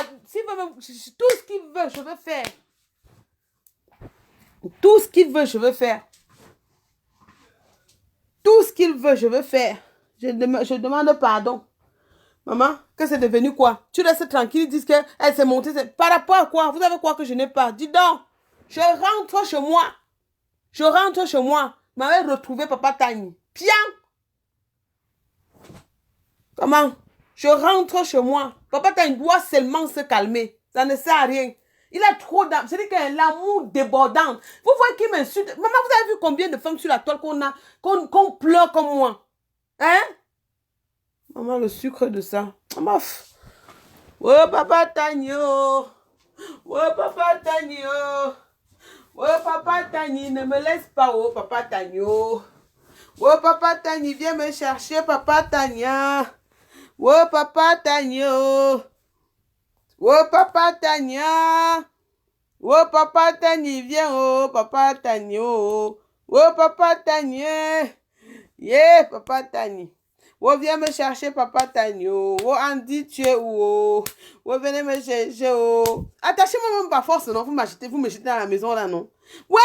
Tout ce qu'il veut, je veux faire. Tout ce qu'il veut, je veux faire. Tout ce qu'il veut, je veux faire. Je demande pardon. Maman, que c'est devenu quoi? Tu restes tranquille, ils disent qu'elle s'est montée. Par rapport à quoi? Vous avez quoi que je n'ai pas? Dis donc. Je rentre chez moi. Je rentre chez moi. Je m'avais retrouvé Papa Tani. Bien. Comment? Je rentre chez moi. Papa Tani doit seulement se calmer. Ça ne sert à rien. Il a trop d'âme. C'est-à-dire qu'il a l'amour débordant. Vous voyez qui m'insulte. Maman, vous avez vu combien de femmes sur la toile qu'on pleure comme moi? Hein? Maman, le sucre de ça. Maman. Oh, Papa Tani. Oh, Papa Tani. Oh, Papa Tani. Ne me laisse pas. Oh, Papa Tani. Oh, Papa Tani. Viens me chercher, Papa Tania. Oh, Papa Tani. Oh, Papa Tania. Oh, Papa Tani, viens, oh, Papa Tani, oh, Papa Tani, yeah, Papa Tani. Oh, viens me chercher, Papa Tani, oh, Andy, tu es où, oh, venez me chercher, oh. Attachez-moi même par force, non, vous me jetez dans la maison, là, non. Ouais,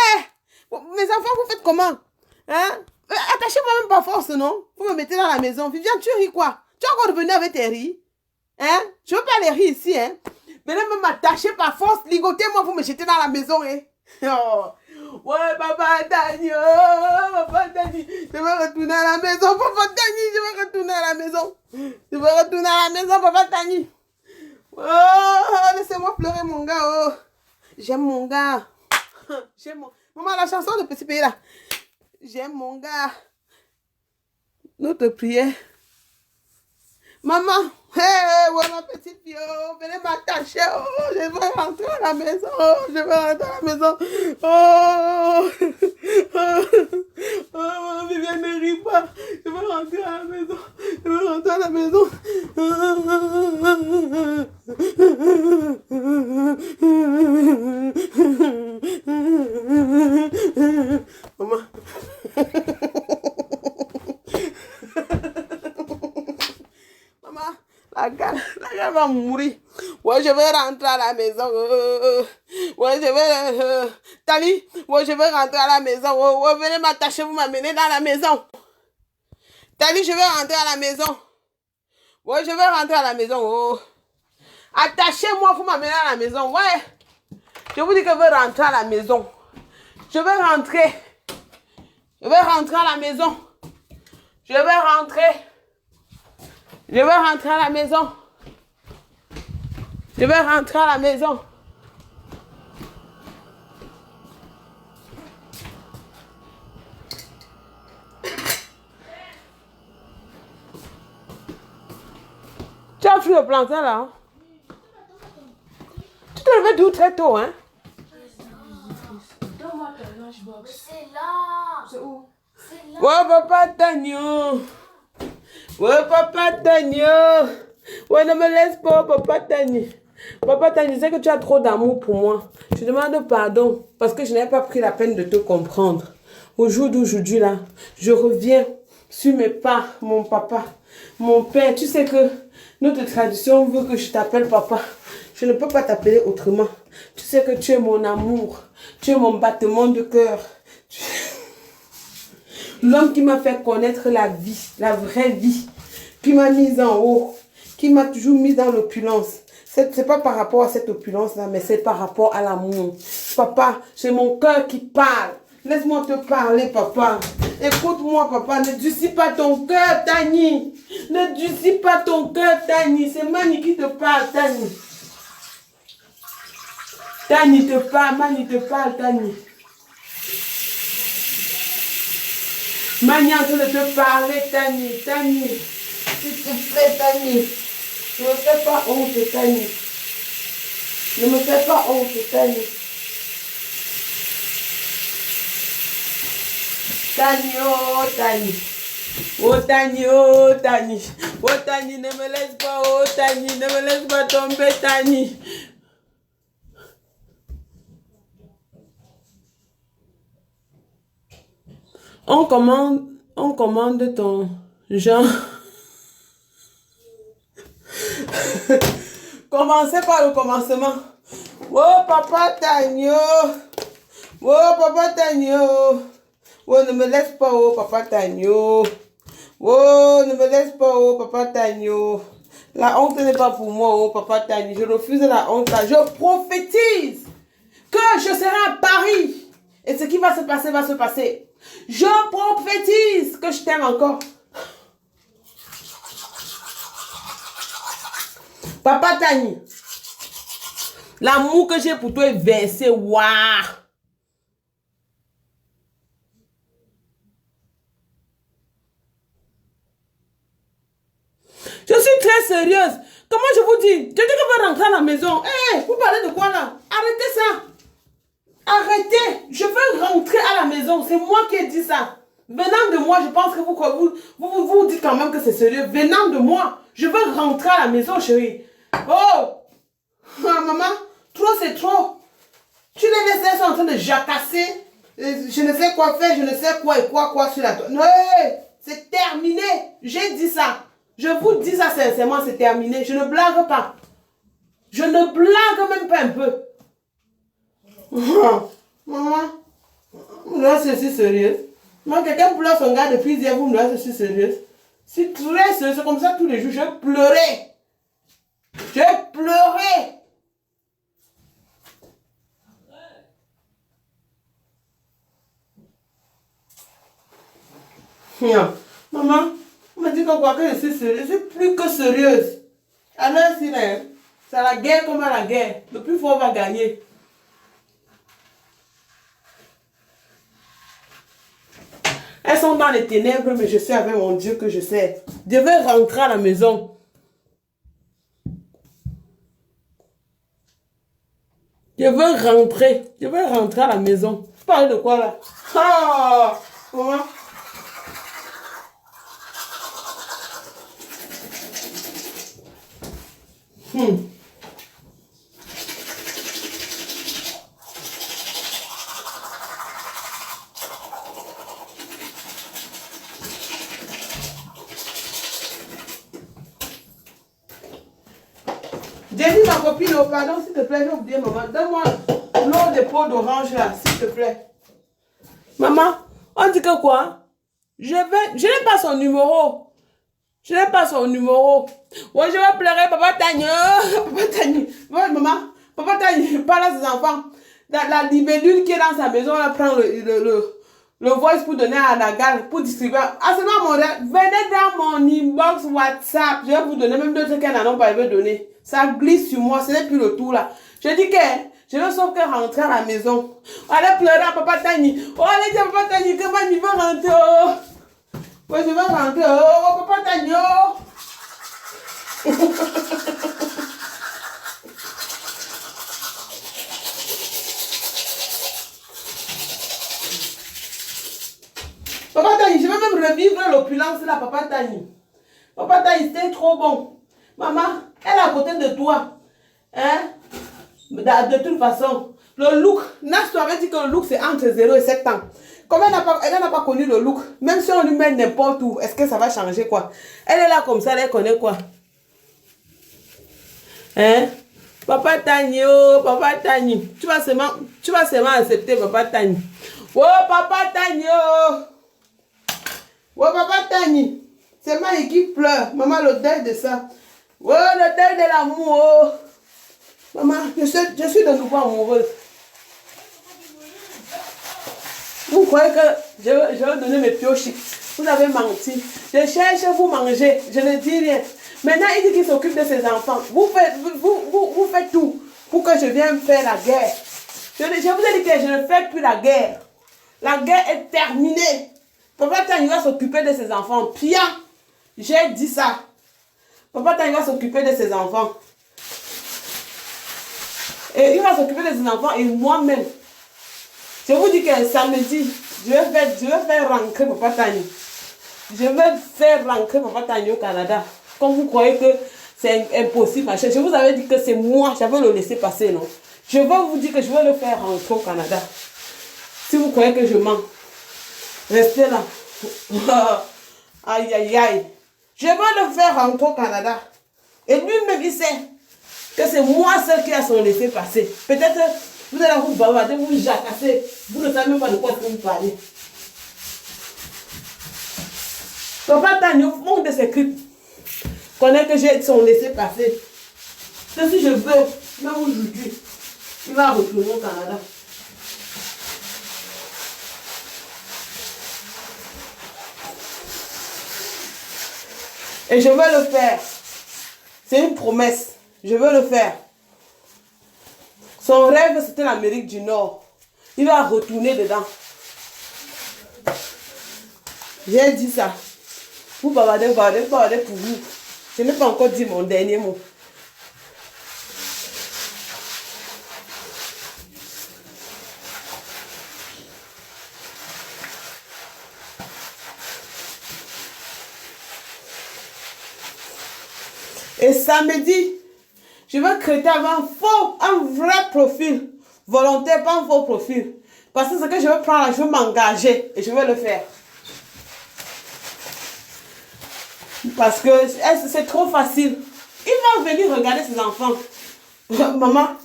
mes enfants, vous faites comment? Hein? Attachez-moi même par force, non? Vous me mettez dans la maison. Viviane, tu ris quoi? Tu es encore revenu avec tes rires? Hein? Je veux pas les rires ici, hein? Venez me m'attacher par force, ligotez-moi, vous me jetez dans la maison, hein? Oh. Ouais, Papa Tani, oh, Papa Tani, je veux retourner à la maison, Papa Tani, je veux retourner à la maison. Je veux retourner à la maison, Papa Tani. Oh, laissez-moi pleurer, mon gars, oh. J'aime mon gars. J'aime mon... Maman, la chanson de Petit Pays, là. J'aime mon gars. Notre prière. Maman, Hé, ouais, ma petite fille, oh, venez m'attacher. Oh, je veux rentrer à la maison. Oh, je veux rentrer à la maison. Oh, oh, oh, Viviane, ne ris pas. Je veux rentrer à la maison. Je veux rentrer à la maison. Maman. Maman, la gare va mourir. Ouais, je vais rentrer à la maison. Ouais, je vais... Tali, ouais, je vais rentrer à la maison. Ouais, venez m'attacher, vous m'amener dans la maison. Tali, je vais rentrer à la maison. Ouais, je vais rentrer à la maison. Oh. Attachez-moi, vous m'amener à la maison. Ouais. Je vous dis que je veux rentrer à la maison. Je vais rentrer. Je vais rentrer à la maison. Je vais rentrer. Je vais rentrer à la maison. Je vais rentrer à la maison. Tu as pris le plantain là? Hein? Tu te levais d'où très tôt, hein? Donne-moi ton lunchbox. C'est là. C'est où? C'est là. Ouais, papa Tagno. Ouais, papa Tagno. Ouais, ne me laisse pas, papa Tagno. Papa Tagno, je sais que tu as trop d'amour pour moi. Je demande pardon parce que je n'ai pas pris la peine de te comprendre. Au jour d'aujourd'hui, là, je reviens sur mes pas, mon papa, mon père. Tu sais que notre tradition veut que je t'appelle papa. Je ne peux pas t'appeler autrement. Tu sais que tu es mon amour. Tu es mon battement de cœur. L'homme qui m'a fait connaître la vie, la vraie vie, qui m'a mise en haut, qui m'a toujours mis dans l'opulence. C'est pas par rapport à cette opulence-là, mais c'est par rapport à l'amour. Papa, c'est mon cœur qui parle. Laisse-moi te parler, papa. Écoute-moi, papa. Ne durcis pas ton cœur, Tani. Ne durcis pas ton cœur, Tani. C'est Mani qui te parle, Tani. Tani te parle, Mani te parle, Tani. Mani est en train de te parler, Tani. Tani, s'il te plaît, Tani. Ne me fais pas honte, Tani. Ne me fais pas honte, Tani. Tani, oh, Tani. Oh, Tani, oh, Tani. Oh, Tani, ne me laisse pas, oh, Tani. Ne me laisse pas tomber, Tani. On commande ton genre. Commencez par le commencement. Oh, papa Tagno. Oh, papa Tagno. Oh, ne me laisse pas, oh, papa Tagno. Oh, ne me laisse pas, oh, papa Tagno. La honte n'est pas pour moi, oh, papa Tagno. Je refuse la honte là. Je prophétise que je serai à Paris. Et ce qui va se passer, va se passer. Je prophétise que je t'aime encore. Papa Tani, l'amour que j'ai pour toi est versé. Waouh! Je suis très sérieuse. Comment je vous dis? Je dis que je veux rentrer à la maison. Hé, vous parlez de quoi là? Arrêtez ça. Arrêtez. Je veux rentrer à la maison. C'est moi qui ai dit ça. Venant de moi, je pense que vous dites quand même que c'est sérieux. Venant de moi, je veux rentrer à la maison, chérie. Oh! Maman, trop c'est trop. Tu les laisses, elles sont en train de jacasser. Je ne sais quoi faire, je ne sais quoi et quoi sur la toile. Non, c'est terminé. J'ai dit ça. Je vous dis ça sincèrement, c'est terminé. Je ne blague pas. Je ne blague même pas un peu. Maman, là, c'est si sérieuse. Moi, quelqu'un pleure son gars depuis hier, vous me dites, je suis sérieuse. C'est très sérieux, c'est comme ça tous les jours. Je pleurais. Je pleurais. Maman, on m'a dit que je suis sérieuse. Je suis plus que sérieuse. Alors, c'est la guerre comme à la guerre. Le plus fort va gagner. Elles sont dans les ténèbres, mais je sais avec mon Dieu que je sais. Je vais rentrer à la maison. Je veux rentrer. Je veux rentrer à la maison. Tu parles de quoi là? Ah, comment? J'ai dit ma copine, oh, pardon, s'il te plaît, j'ai oublié, maman. Donne-moi l'eau de peau d'orange là, s'il te plaît. Maman, on dit que quoi? Je n'ai pas son numéro. Je n'ai pas son numéro. Ouais, je vais pleurer, papa Tagno. Papa Tagno. Ouais, maman, papa Tagno parle à ses enfants. La libellule qui est dans sa maison, elle prend le voice pour donner à la gare, pour distribuer. Ah, c'est pas mon rêve. Venez dans mon inbox WhatsApp. Je vais vous donner même d'autres qu'elle n'en ont pas donné. Ça glisse sur moi, ce n'est plus le tout là. Je dis que je veux sauf que rentrer à la maison. Allez pleurer à papa Tagny. Oh, allez dire à papa Tagny que moi, je veux rentrer. Oh. Ouais, je veux rentrer. Oh, papa Tagny. Papa Tagny, je vais même revivre l'opulence là, papa Tagny. Papa Tagny, c'était trop bon. Maman, elle est à côté de toi. Hein? De toute façon, le look, Nas avait dit que le look c'est entre 0 et 7 ans. Comme elle n'a pas connu le look, même si on lui met n'importe où, est-ce que ça va changer quoi? Elle est là comme ça, elle connaît quoi? Hein? Papa Tagny, oh, papa Tagny. Tu vas seulement accepter papa Tagny. Oh, papa Tagny, oh. Oh, papa Tagny. C'est Maï qui pleure. Maman, le deuil de ça. Oh, le deuil de l'amour. Oh. Maman, je suis de nouveau amoureuse. Vous croyez que je vais donner mes pioches? Vous avez menti. Je cherche vous manger. Je ne dis rien. Maintenant, il dit qu'il s'occupe de ses enfants. Vous faites tout pour que je vienne faire la guerre. Je vous ai dit que je ne fais plus la guerre. La guerre est terminée. Papa Tagny va s'occuper de ses enfants. Pia, j'ai dit ça. Papa Tagny va s'occuper de ses enfants. Et il va s'occuper de ses enfants et moi-même. Je vous dis que samedi, je vais faire rentrer papa Tagny. Je vais faire rentrer papa Tagny au Canada. Comme vous croyez que c'est impossible. Je vous avais dit que c'est moi, j'avais le laisser passer, non? Je vais vous dire que je vais le faire rentrer au Canada. Si vous croyez que je mens, restez là. Aïe, aïe, aïe. Je vais le faire rentrer au Canada. Et lui-même, il sait que c'est moi seul qui a son laisser passer. Peut-être vous allez vous bavarder, vous jacasser. Vous ne savez même pas de quoi vous parlez. Papa Tagny, au fond de ses cryptes, connaît que j'ai son laisser passer. Que si je veux, même aujourd'hui, il va retourner au Canada. Et je veux le faire. C'est une promesse. Je veux le faire. Son rêve, c'était l'Amérique du Nord. Il va retourner dedans. J'ai dit ça. Vous bavardez pour vous. Je n'ai pas encore dit mon dernier mot. Et samedi, je vais créer un vrai profil. Volontaire, pas un faux profil. Parce que ce que je vais prendre, je vais m'engager et je vais le faire. Parce que c'est trop facile. Il va venir regarder ses enfants. Maman.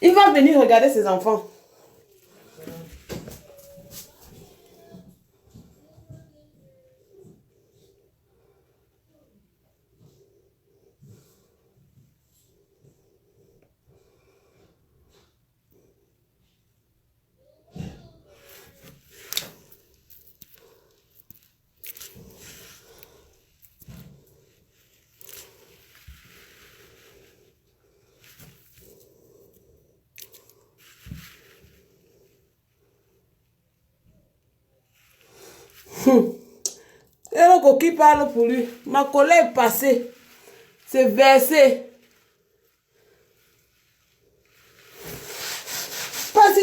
Il va venir regarder ses enfants. Et le coquille parle pour lui. Ma colère est passée. C'est versé.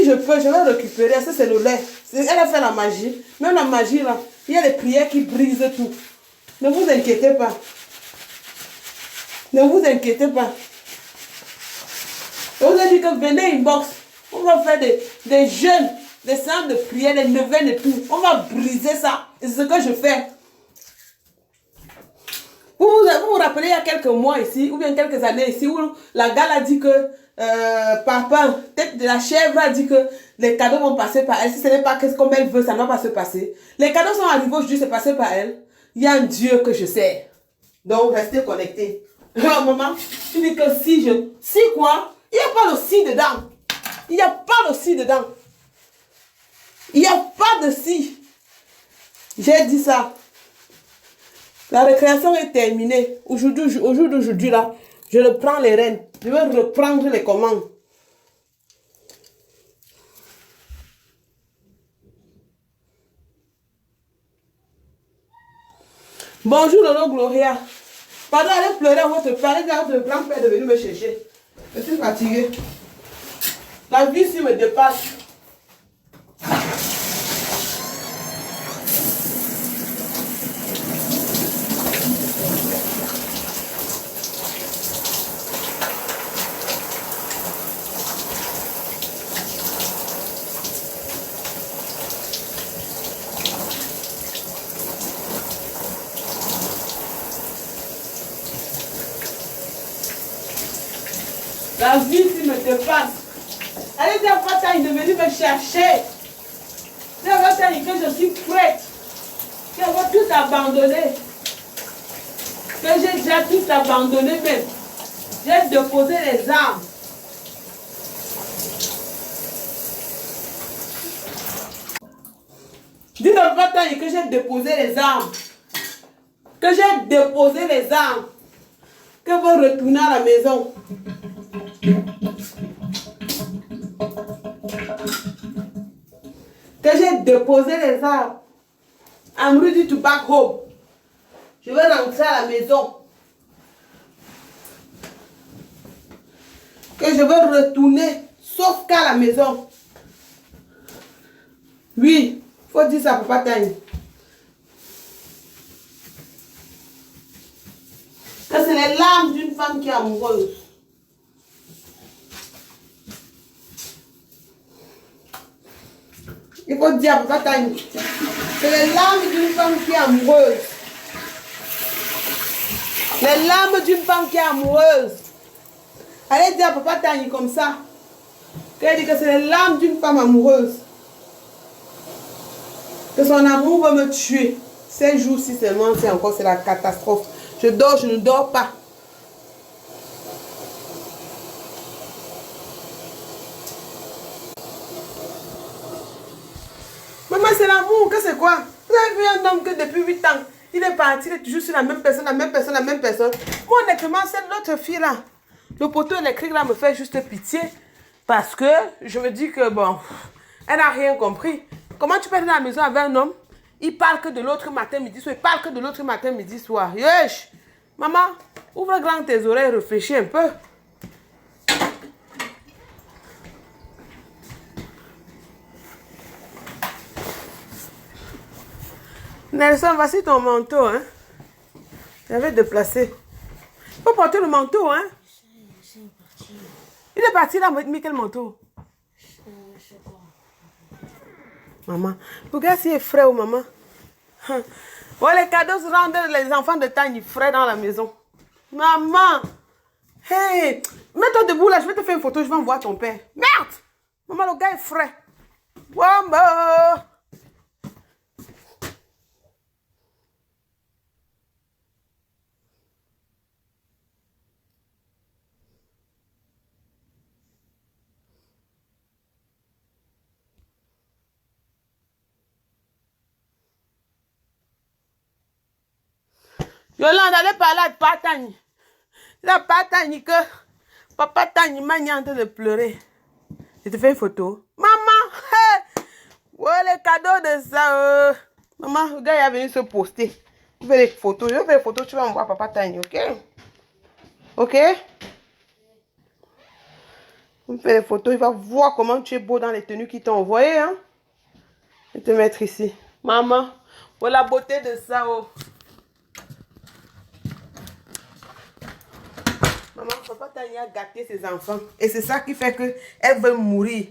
si je peux, je vais récupérer. Ça, c'est le lait. Elle a fait la magie. Même la magie, là, il y a les prières qui brisent tout. Ne vous inquiétez pas. Ne vous inquiétez pas. Je vous ai dit que venez inbox. On va faire des jeûnes, des séances de prière, des neuvaines et tout. On va briser ça. Et c'est ce que je fais. Vous vous rappelez il y a quelques mois ici, ou bien quelques années ici, où la gale a dit que papa, tête de la chèvre, a dit que les cadeaux vont passer par elle. Si ce n'est pas comme elle veut, ça ne va pas se passer. Les cadeaux sont arrivés aujourd'hui, c'est passé par elle. Il y a un Dieu que je sais. Donc, restez connectés. Maman, tu dis que si je... Si quoi? Il n'y a pas de si dedans. Il n'y a pas de si dedans. Il n'y a pas de si. J'ai dit ça. La récréation est terminée. Au jour d'aujourd'hui, là, je reprends les rênes. Je vais reprendre les commandes. Bonjour, Lolo Gloria. Pardon, allez pleurer à votre père. Allez dire à votre grand-père de venir me chercher. Je suis fatiguée. La vie ici me dépasse. La vie ici me dépasse. Allez dire à Fatah de venir me chercher. Dis à Fatah que je suis prête. Que je vais tout abandonner. Que j'ai déjà tout abandonné même. J'ai déposé les armes. Dis à Fatah que j'ai déposé les armes. Que j'ai déposé les armes. Que je vais retourner à la maison. Que j'ai déposé les armes. I'm ready to back home. Je vais rentrer à la maison. Que je vais retourner, sauf qu'à la maison. Oui, faut dire ça pour Papa Tani. Que c'est les larmes d'une femme qui est amoureuse. Il faut dire à Papa Tani. C'est les larmes d'une femme qui est amoureuse. Les larmes d'une femme qui est amoureuse. Allez dire à Papa Tani comme ça. Qu'elle dit que c'est les larmes d'une femme amoureuse. Que son amour va me tuer. Ces jours-ci seulement, c'est la catastrophe. Je dors, je ne dors pas. Maman, c'est l'amour, que c'est quoi? Vous avez vu un homme que depuis 8 ans, il est parti, il est toujours sur la même personne, la même personne, la même personne. Moi, honnêtement, c'est l'autre fille-là. Le poteau électrique là me fait juste pitié. Parce que je me dis que, bon, elle n'a rien compris. Comment tu peux être dans la maison avec un homme? Il parle que de l'autre matin, midi, soir. Il parle que de l'autre matin, midi, soir. Yesh! Maman, ouvre grand tes oreilles, réfléchis un peu. Nelson, voici ton manteau, hein. J'avais déplacé. Il faut porter le manteau, hein. Il est parti là, mais quel manteau? Maman, regarde s'il est frais ou maman. Ouais, les cadeaux se rendent les enfants de taille frais dans la maison. Maman, hey, mets-toi debout là, je vais te faire une photo, je vais envoyer ton père. Merde! Maman, le gars est frais. Wamba! Yolande, allez parler à Papa Tani. La Papa Tani que Papa Tani m'a en train de pleurer. Je te fais une photo. Maman, hey, ouais, les cadeaux de ça. Maman, le gars il est venu se poster. Je fais des photos. Je fais des photos, tu vas envoyer Papa Tani, ok? Ok? On fait les photos, il va voir comment tu es beau dans les tenues qu'il t'a envoyées. Hein? Je vais te mettre ici. Maman, voilà la beauté de ça. Oh. Maman, papa t'a gâté ses enfants. Et c'est ça qui fait qu'elle veut mourir.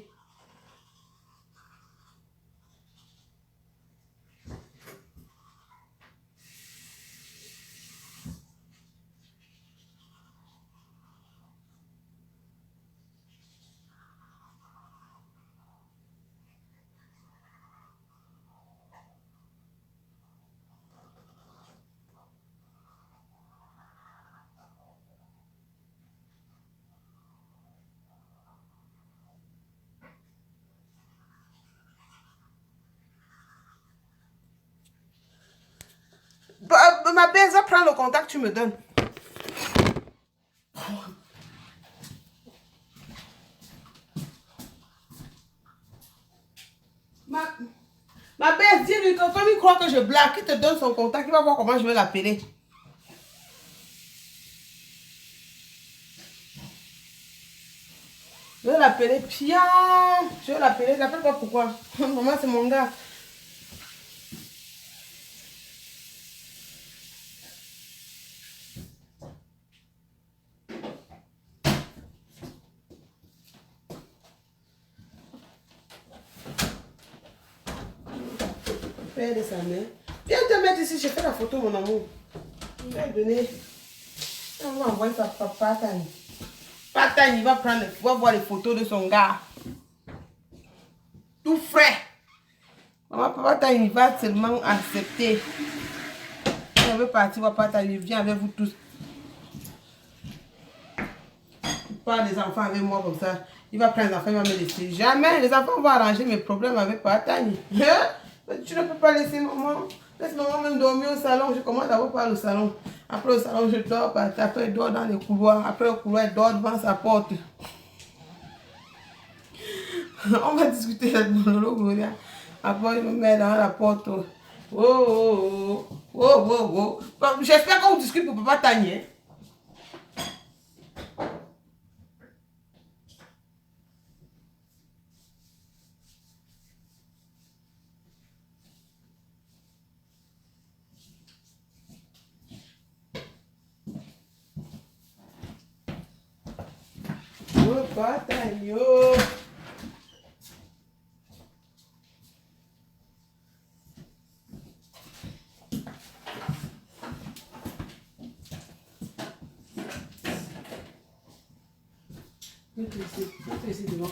Ma belle, va prendre le contact que tu me donnes. Ma belle, dis-lui que comme il croit que je blague, il te donne son contact, il va voir comment je vais l'appeler. Je vais l'appeler Pian. Je vais l'appeler, je l'appelle pas pourquoi. Maman, c'est mon gars. Père de sa mère. Viens te mettre ici, je fais la photo, mon amour. Je vais donner. On va envoyer ça à papa Tani. Papa Tani va prendre, va voir les photos de son gars. Tout frais. Maman, papa Tani va seulement accepter. Elle veut partir, papa Tani vient avec vous tous. Pas des enfants avec moi comme ça. Il va prendre les enfants, il va me laisser. Jamais. Les enfants vont arranger mes problèmes avec papa Tani. Tu ne peux pas laisser maman. Laisse maman même dormir au salon. Je commence d'abord par le salon. Après le salon, je dors. Après, elle dort dans les couloirs. Après le couloir, elle dort devant sa porte. On va discuter avec monologue. Après, il me met dans la porte. Oh, oh, oh, oh, oh. J'espère qu'on discute pour papa Tani. Hein? Oh, papa Tani. Oh. Montre ici devant.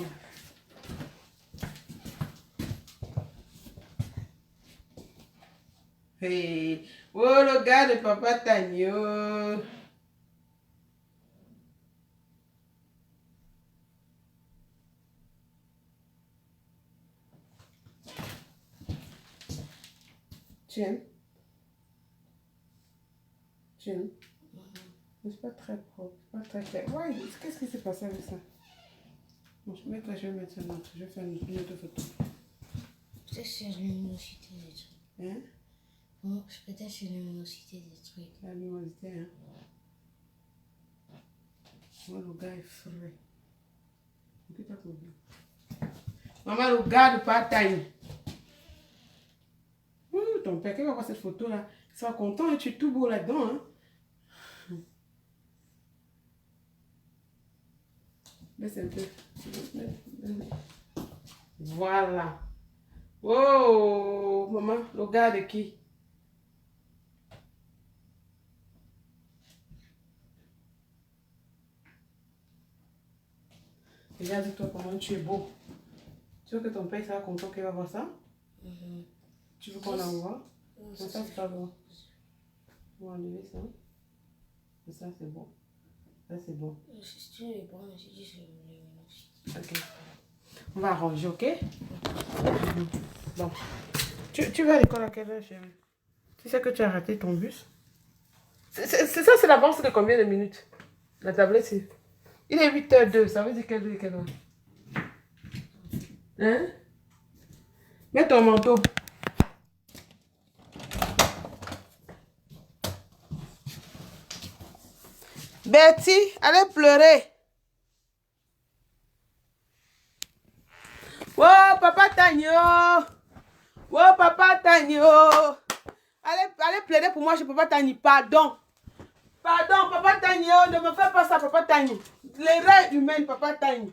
Hey. Oh, le gars de papa Tagno. Tu aimes? Tu aimes? C'est pas très propre, pas très clair. Ouais, qu'est-ce qui s'est passé avec ça? Bon, je vais mettre un autre. Je vais faire une autre photo. Peut-être c'est la luminosité des trucs. Hein? Bon, peut-être c'est la luminosité des trucs. La luminosité, hein? Moi, le gars est frais. Écoute, maman, le gars de Patagne. Ton père, qui va voir cette photo-là? Il sera content, hein? Tu es tout beau là-dedans, hein? Laisse un peu. Voilà. Oh, maman, le gars de qui? Regarde-toi comment tu es beau. Tu veux que ton père sera content qu'il va voir ça? Tu veux qu'on l'envoie? Non, ça, c'est pas bon. On va enlever ça. Ça, c'est bon. Ça, c'est bon. C'est bon, mais c'est juste la luminosité. Ok. On va arranger, ok? Bon. Tu vas à l'école à quelle heure, chérie? Tu sais que tu as raté ton bus? C'est ça, c'est l'avance de combien de minutes? La tablette, c'est... Il est 8h02, ça veut dire quelle heure? Hein? Mets ton manteau. Betty, allez pleurer. Tagno. Oh, papa Tagno. Allez plaider pour moi chez papa Tagno. Pardon. Pardon, papa Tagno. Ne me fais pas ça, papa Tagno. L'erreur humaine, papa Tagno.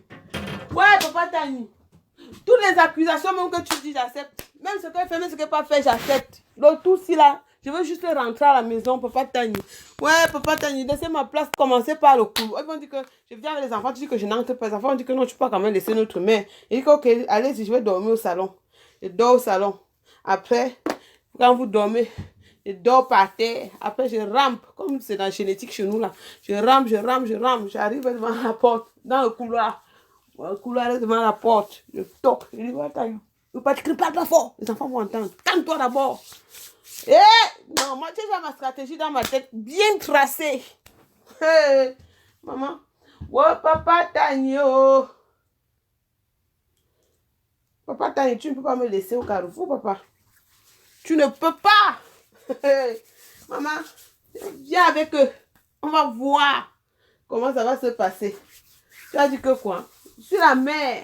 Ouais, papa Tagno. Toutes les accusations même que tu dis, j'accepte. Même ce qu'elle fait, même ce qu'elle n'a pas fait, j'accepte. Donc tout ci là, je veux juste rentrer à la maison, papa Tagno. Ouais, papa Tagno, laissez ma place, commencer par le couloir. Ils vont dire que je viens avec les enfants, tu dis que je n'entre pas. Les enfants vont dire que non, tu peux quand même laisser notre mère. Il dit que ok, allez-y, je vais dormir au salon. Je dors au salon. Après, quand vous dormez, je dors par terre. Après, je rampe, comme c'est dans la génétique chez nous là. Je rampe. J'arrive devant la porte, dans le couloir. Le couloir est devant la porte. Je toque. Je dis, ouais, Tagno. Ne pas te parle pas fort. Les enfants vont entendre. Calme-toi d'abord. Non, moi, tu as ma stratégie dans ma tête bien tracée. Hey, maman. Ouais, papa Tagno. Papa Tagno, tu ne peux pas me laisser au carrefour, papa. Tu ne peux pas. Hey, maman, viens avec eux. On va voir comment ça va se passer. Tu as dit que quoi? Je suis la mère.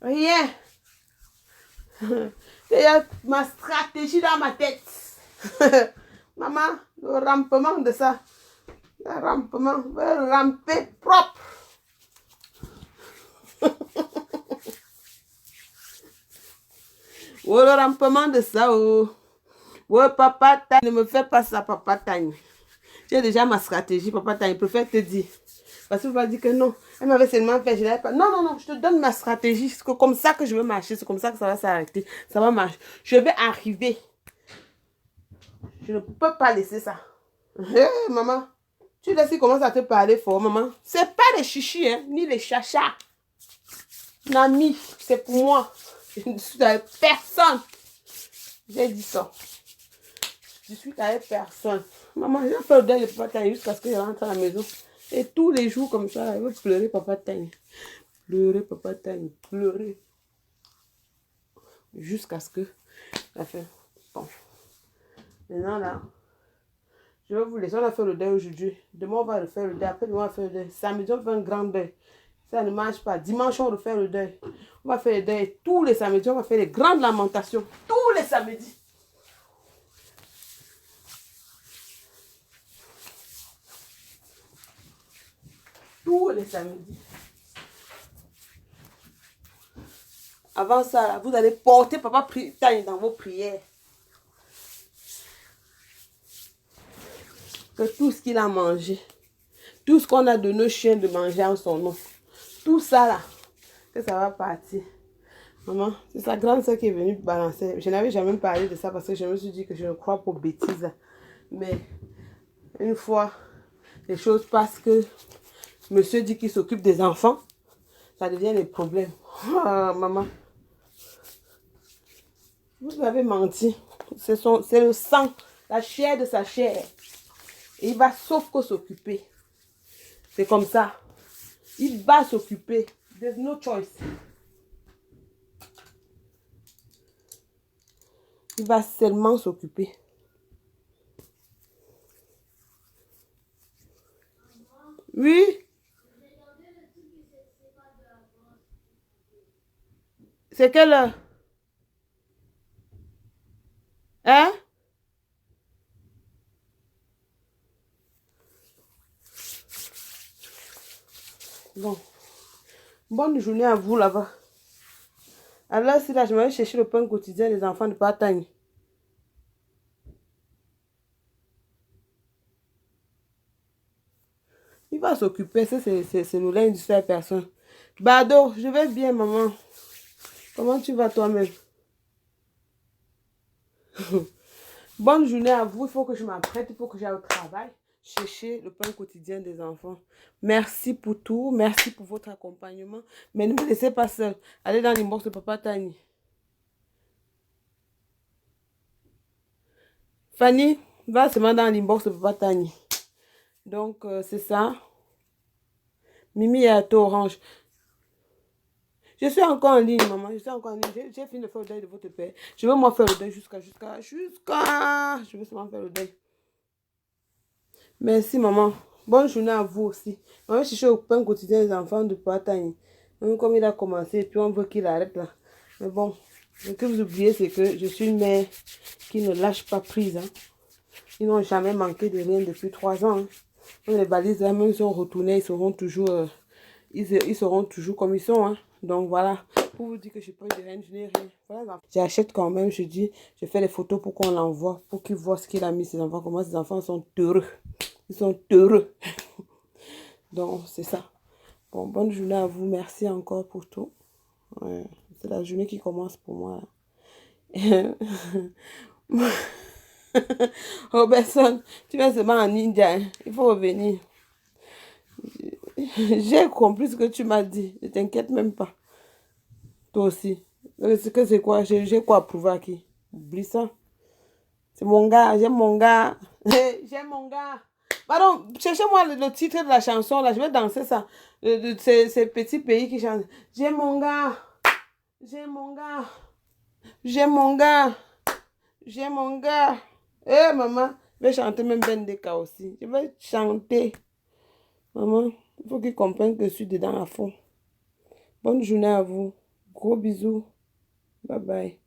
Rien. Il y a ma stratégie dans ma tête. Maman, le rampement de ça. Le rampement. Je vais ramper propre. Oh, le rampement de ça. Oh, oh papa Tagno, ne me fais pas ça, papa Tagno. J'ai déjà ma stratégie, papa Tagno. Je préfère te dire. Parce que tu vas dire que non. Elle m'avait seulement fait, je l'avais pas. Non, non, non, je te donne ma stratégie. C'est comme ça que je veux marcher. C'est comme ça que ça va s'arrêter. Ça va marcher. Je vais arriver. Je ne peux pas laisser ça. Hey, maman. Tu laisses qu'il commence à te parler fort, maman. C'est pas les chichis, hein, ni les chachas. Nami, c'est pour moi. Je ne suis avec personne. J'ai dit ça. Je suis avec personne. Maman, j'ai fait le deuil de papa Tagno jusqu'à ce que je rentre à la maison. Et tous les jours comme ça, je veux pleurer papa Tagno. Pleurer papa Tagno. Pleurer. Jusqu'à ce que la fin. Bon. Maintenant là, je vais vous laisser. On a fait le deuil aujourd'hui. Demain on va refaire le deuil. Après demain on va faire le deuil. Samedi on fait un grand deuil. Ça ne marche pas. Dimanche on refait le deuil. On va faire le deuil. Tous les samedis on va faire les grandes lamentations. Tous les samedis. Tous les samedis. Avant ça, là, vous allez porter papa Tagno dans vos prières. Que tout ce qu'il a mangé, tout ce qu'on a donné aux chiens de manger en son nom, tout ça là, que ça va partir. Maman, c'est sa grande soeur qui est venue balancer. Je n'avais jamais parlé de ça parce que je me suis dit que je ne crois pas aux bêtises. Mais une fois, les choses passent que monsieur dit qu'il s'occupe des enfants, ça devient des problèmes. Oh, maman, vous avez menti. C'est le sang, la chair de sa chair. Et il va sauf que s'occuper. C'est comme ça. Il va s'occuper. There's no choice. Il va seulement s'occuper. Oui. C'est quelle heure? Hein? Bon. Bonne journée à vous là-bas. Alors, si là, je vais chercher le pain quotidien des enfants de papa Tagno. Il va s'occuper, c'est le linge de cette personne. Bado, je vais bien, maman. Comment tu vas toi-même? Bonne journée à vous. Il faut que je m'apprête, il faut que j'aille au travail. Chercher le pain quotidien des enfants. Merci pour tout. Merci pour votre accompagnement. Mais ne me laissez pas seul. Allez dans l'inbox de papa Tagno. Fanny, va seulement dans l'inbox de papa Tagno. Donc, c'est ça. Mimi est à taux orange. Je suis encore en ligne, maman. Je suis encore en ligne. J'ai fini de faire le deuil de votre père. Je veux moi faire le deuil jusqu'à... Je veux seulement faire le deuil. Merci, maman. Bonne journée à vous aussi. On va chercher au pain quotidien des enfants de papa Tagno. Comme il a commencé, et puis on veut qu'il arrête là. Mais bon, ce que vous oubliez, c'est que je suis une mère qui ne lâche pas prise. Hein. Ils n'ont jamais manqué de rien depuis 3 ans. Hein. Donc, les valises, là, même ils sont retournés, ils seront toujours, ils seront toujours comme ils sont. Hein. Donc voilà, pour vous dire que je n'ai pas eu de rien, je n'ai rien. Voilà, j'achète quand même, je dis, je fais les photos pour qu'on l'envoie, pour qu'ils voient ce qu'il a mis, ses enfants, comment ses enfants sont heureux. Ils sont heureux. Donc, c'est ça. Bon, bonne journée à vous. Merci encore pour tout. Ouais, c'est la journée qui commence pour moi. Robertson, tu vas seulement en India. Hein. Il faut revenir. J'ai compris ce que tu m'as dit. Ne t'inquiète même pas. Toi aussi. C'est quoi? J'ai quoi à prouver à qui? Oublie ça. C'est mon gars. J'aime mon gars. J'aime mon gars. Pardon, cherchez-moi le titre de la chanson. Là, je vais danser ça. De ces petits pays qui chantent. J'aime mon gars. J'aime mon gars. J'aime mon gars. J'aime mon gars. Eh, maman. Je vais chanter même Bendeka aussi. Je vais chanter. Maman, il faut qu'ils comprennent que je suis dedans à fond. Bonne journée à vous. Gros bisous. Bye bye.